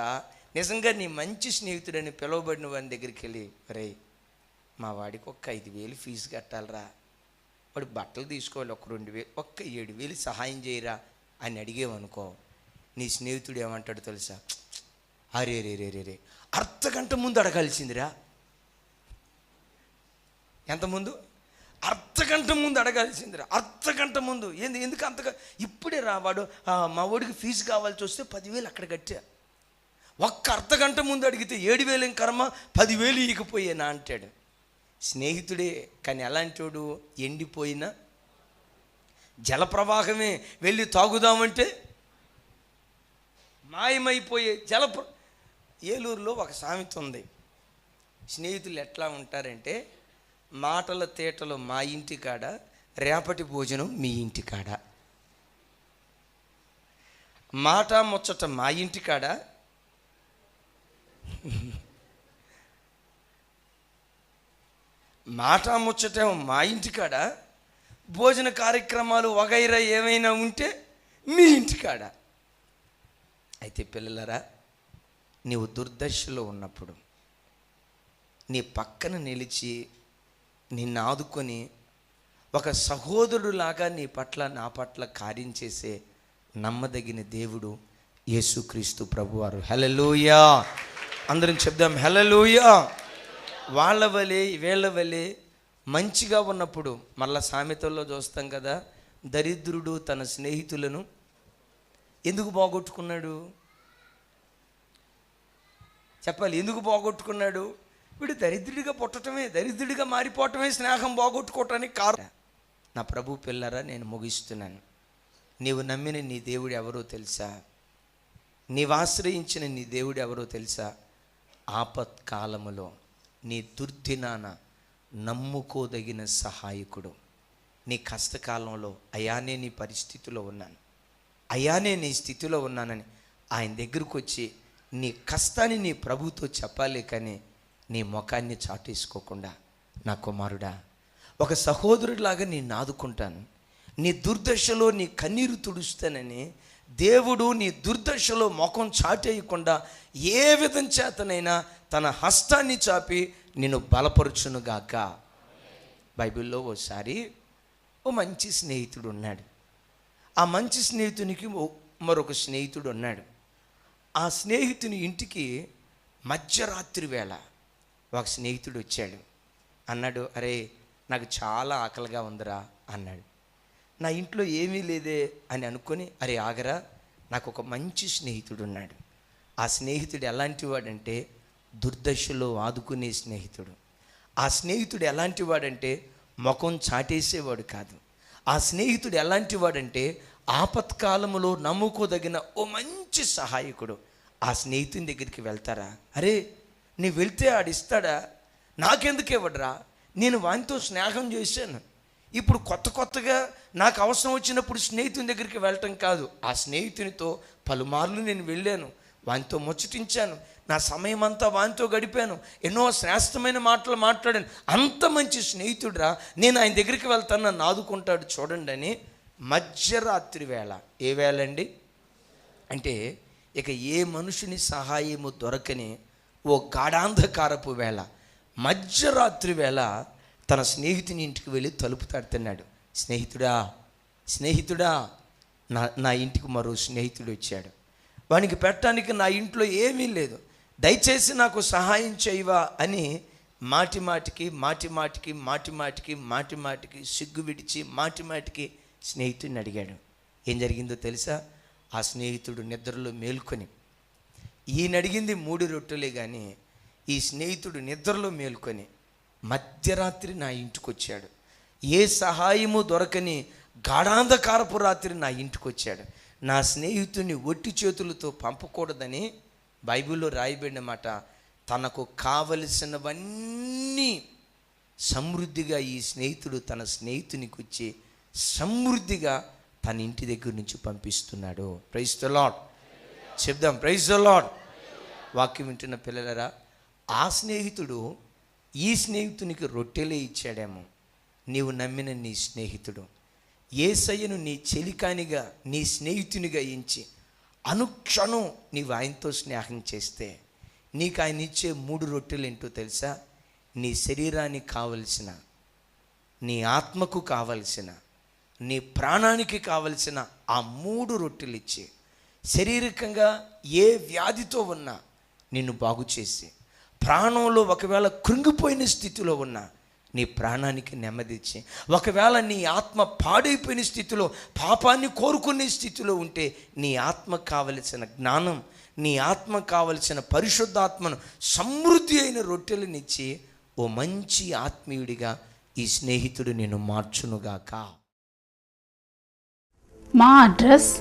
నిజంగా నీ మంచి స్నేహితుడని పిలువబడిన వాడి దగ్గరికి వెళ్ళి, రే మా వాడికి ఒక్క 5,000 ఫీజు కట్టాలరా, వాడు బట్టలు తీసుకోవాలి, ఒక 2,000, ఒక్క 7,000 సహాయం చేయరా అని అడిగేవనుకో, నీ స్నేహితుడు ఏమంటాడు తెలుసా? అరే రే రే రే రే అర్ధగంట ముందు అడగాల్సిందిరా. ఎంత ముందు? అర్ధగంట ముందు అడగాల్సిందిరా, అర్ధగంట ముందు. ఎందుకు అంతగా? ఇప్పుడే రావాడు, మా వాడికి ఫీజు కావాల్సి వస్తే 10,000 అక్కడ కట్టా, ఒక్క అర్ధగంట ముందు అడిగితే 7,000 ఏం కర్మ, 10,000 ఈగిపోయేనా అంటాడు. స్నేహితుడే, కానీ ఎలాంటోడు? ఎండిపోయిన జలప్రవాహమే, వెళ్ళి తాగుదామంటే మాయమైపోయే ఏలూరులో ఒక సామెత ఉంది, స్నేహితులు ఎట్లా ఉంటారంటే మాటల తేటలు మా ఇంటి కాడ, రేపటి భోజనం మీ ఇంటి కాడ. మాట ముచ్చట మా ఇంటి కాడ, మాట ముచ్చటేమో మా ఇంటి కాడ, భోజన కార్యక్రమాలు వగైరా ఏమైనా ఉంటే మీ ఇంటి కాడ. అయితే పిల్లలరా, నీవు దుర్దశలో ఉన్నప్పుడు నీ పక్కన నిలిచి నిన్ను ఆదుకొని ఒక సహోదరులాగా నీ పట్ల నా పట్ల కార్యం చేసే నమ్మదగిన దేవుడు యేసుక్రీస్తు ప్రభువారు. హల్లెలూయా! అందరం చెప్దాం హల్లెలూయా. వాళ్ళ వలె వీళ్ళ వలె మంచిగా ఉన్నప్పుడు, మళ్ళా సామెతల్లో చూస్తాం కదా, దరిద్రుడు తన స్నేహితులను ఎందుకు పోగొట్టుకున్నాడు? చెప్పాలి, ఎందుకు పోగొట్టుకున్నాడు? వీడు దరిద్రుడిగా పుట్టడమే, దరిద్రుడిగా మారిపోవటమే స్నేహం పోగొట్టుకోవటానికి కారణం. నా ప్రభు పిల్లరా, నేను ముగిస్తున్నాను. నీవు నమ్మిన నీ దేవుడు ఎవరో తెలుసా? నీవు ఆశ్రయించిన నీ దేవుడు ఎవరో తెలుసా? ఆపత్కాలములో నీ దుర్దినాన నమ్ముకోదగిన సహాయకుడు. నీ కష్టకాలంలో అయానే నీ పరిస్థితిలో ఉన్నాను, అయానే నీ స్థితిలో ఉన్నానని ఆయన దగ్గరకు వచ్చి నీ కష్టాన్ని నీ ప్రభుతో చెప్పాలి, కానీ నీ ముఖాన్ని చాటేసుకోకుండా, నా కుమారుడా ఒక సహోదరుడిలాగా నేను ఆదుకుంటాను, నీ దుర్దశలో నీ కన్నీరు తుడుస్తానని దేవుడు నీ దుర్దశలో ముఖం చాటేయకుండా ఏ విధం చేతనైనా తన హస్తాన్ని చాపి నిన్ను బలపరుచునుగాక. బైబిల్లో ఓసారి ఓ మంచి స్నేహితుడు ఉన్నాడు. ఆ మంచి స్నేహితునికి మరొక స్నేహితుడు ఉన్నాడు. ఆ స్నేహితుని ఇంటికి మధ్యరాత్రి వేళ ఒక స్నేహితుడు వచ్చాడు. అన్నాడు, అరే నాకు చాలా ఆకలిగా ఉందిరా అన్నాడు. నా ఇంట్లో ఏమీ లేదే అని అనుకొని, అరే ఆగరా, నాకు ఒక మంచి స్నేహితుడు ఉన్నాడు. ఆ స్నేహితుడు ఎలాంటి వాడంటే దుర్దశలో ఆదుకునే స్నేహితుడు. ఆ స్నేహితుడు ఎలాంటి వాడంటే ముఖం చాటేసేవాడు కాదు. ఆ స్నేహితుడు ఎలాంటి వాడంటే ఆపత్కాలములో నమ్ముకోదగిన ఓ మంచి సహాయకుడు. ఆ స్నేహితుని దగ్గరికి వెళ్తారా? అరే నీ వెళ్తే ఆడిస్తాడా? నాకెందుకు ఇవ్వడరా? నేను వానితో స్నేహం చేశాను, ఇప్పుడు కొత్తగా నాకు అవసరం వచ్చినప్పుడు స్నేహితుని దగ్గరికి వెళ్ళటం కాదు, ఆ స్నేహితునితో పలుమార్లు నేను వెళ్ళాను, వానితో ముచ్చటించాను, నా సమయం అంతా వానితో గడిపాను, ఎన్నో శ్రేష్టమైన మాటలు మాట్లాడాను. అంత మంచి స్నేహితుడురా, నేను ఆయన దగ్గరికి వెళ్తాను, నన్ను ఆదుకుంటాడు చూడండి అని మధ్యరాత్రి వేళ. ఏ వేళ అండి అంటే ఇక ఏ మనుషుని సహాయము దొరకని ఓ గాఢాంధకారపు వేళ, మధ్యరాత్రి వేళ తన స్నేహితుని ఇంటికి వెళ్ళి తలుపు తడుతున్నాడు. స్నేహితుడా నా ఇంటికి మరో స్నేహితుడు వచ్చాడు, వానికి పెట్టడానికి నా ఇంట్లో ఏమీ లేదు, దయచేసి నాకు సహాయం చేయవా అని మాటిమాటికి సిగ్గు విడిచి మాటిమాటికి స్నేహితుడిని అడిగాడు. ఏం జరిగిందో తెలుసా? ఆ స్నేహితుడు నిద్రలో మేల్కొని, ఈయన అడిగింది 3 రొట్టెలే కానీ ఈ స్నేహితుడు నిద్రలో మేల్కొని మధ్యరాత్రి నా ఇంటికి వచ్చాడు. ఏ సహాయము దొరకని గాఢాంధకారపు రాత్రి నా ఇంటికి వచ్చాడు. నా స్నేహితుడిని ఒట్టి చేతులతో పంపకూడదని బైబిల్లో రాయబడిన మాట. తనకు కావలసినవన్నీ సమృద్ధిగా ఈ స్నేహితుడు తన స్నేహితునికి వచ్చి సమృద్ధిగా తన ఇంటి దగ్గర నుంచి పంపిస్తున్నాడు. ప్రైజ్ ద లార్డ్ చెప్దాం, ప్రైజ్ ద లార్డ్. వాక్యం వింటున్న పిల్లలరా, ఆ స్నేహితుడు ఈ స్నేహితునికి రొట్టెలే ఇచ్చాడేమో. నీవు నమ్మిన నీ స్నేహితుడు యేసయ్యను నీ చెలికానిగా, నీ స్నేహితునిగా ఎంచి అనుక్షణం నీవు ఆయనతో స్నేహం చేస్తే నీకు ఆయన ఇచ్చే 3 రొట్టెలు ఏంటో తెలుసా? నీ శరీరానికి కావలసిన, నీ ఆత్మకు కావలసిన, నీ ప్రాణానికి కావలసిన ఆ 3 రొట్టెలు ఇచ్చి శారీరకంగా ఏ వ్యాధితో ఉన్నా నిన్ను బాగు చేసి, ప్రాణంలో ఒకవేళ కృంగిపోయిన స్థితిలో ఉన్నా నీ ప్రాణానికి నెమ్మదిచ్చి, ఒకవేళ నీ ఆత్మ పాడైపోయిన స్థితిలో, పాపాన్ని కోరుకునే స్థితిలో ఉంటే నీ ఆత్మకు కావలసిన జ్ఞానం, నీ ఆత్మ కావలసిన పరిశుద్ధాత్మను సమృద్ధి అయిన రొట్టెలనిచ్చి ఓ మంచి ఆత్మీయుడిగా ఈ స్నేహితుడు నేను మార్చునుగాక. మా అడ్రస్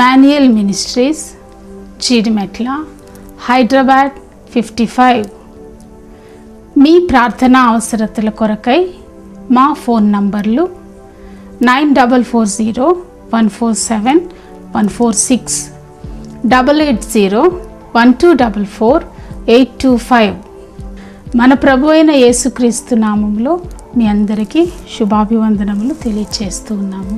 మాన్యుయల్ మినిస్ట్రీస్, చీడిమెట్ల, హైదరాబాద్ 55. మీ ప్రార్థనా అవసరతల కొరకై మా ఫోన్ నంబర్లు 9401471446, 8801244825. మన ప్రభు అయిన యేసుక్రీస్తు నామములో మీ అందరికీ శుభాభివందనములు తెలియచేస్తూ ఉన్నాము.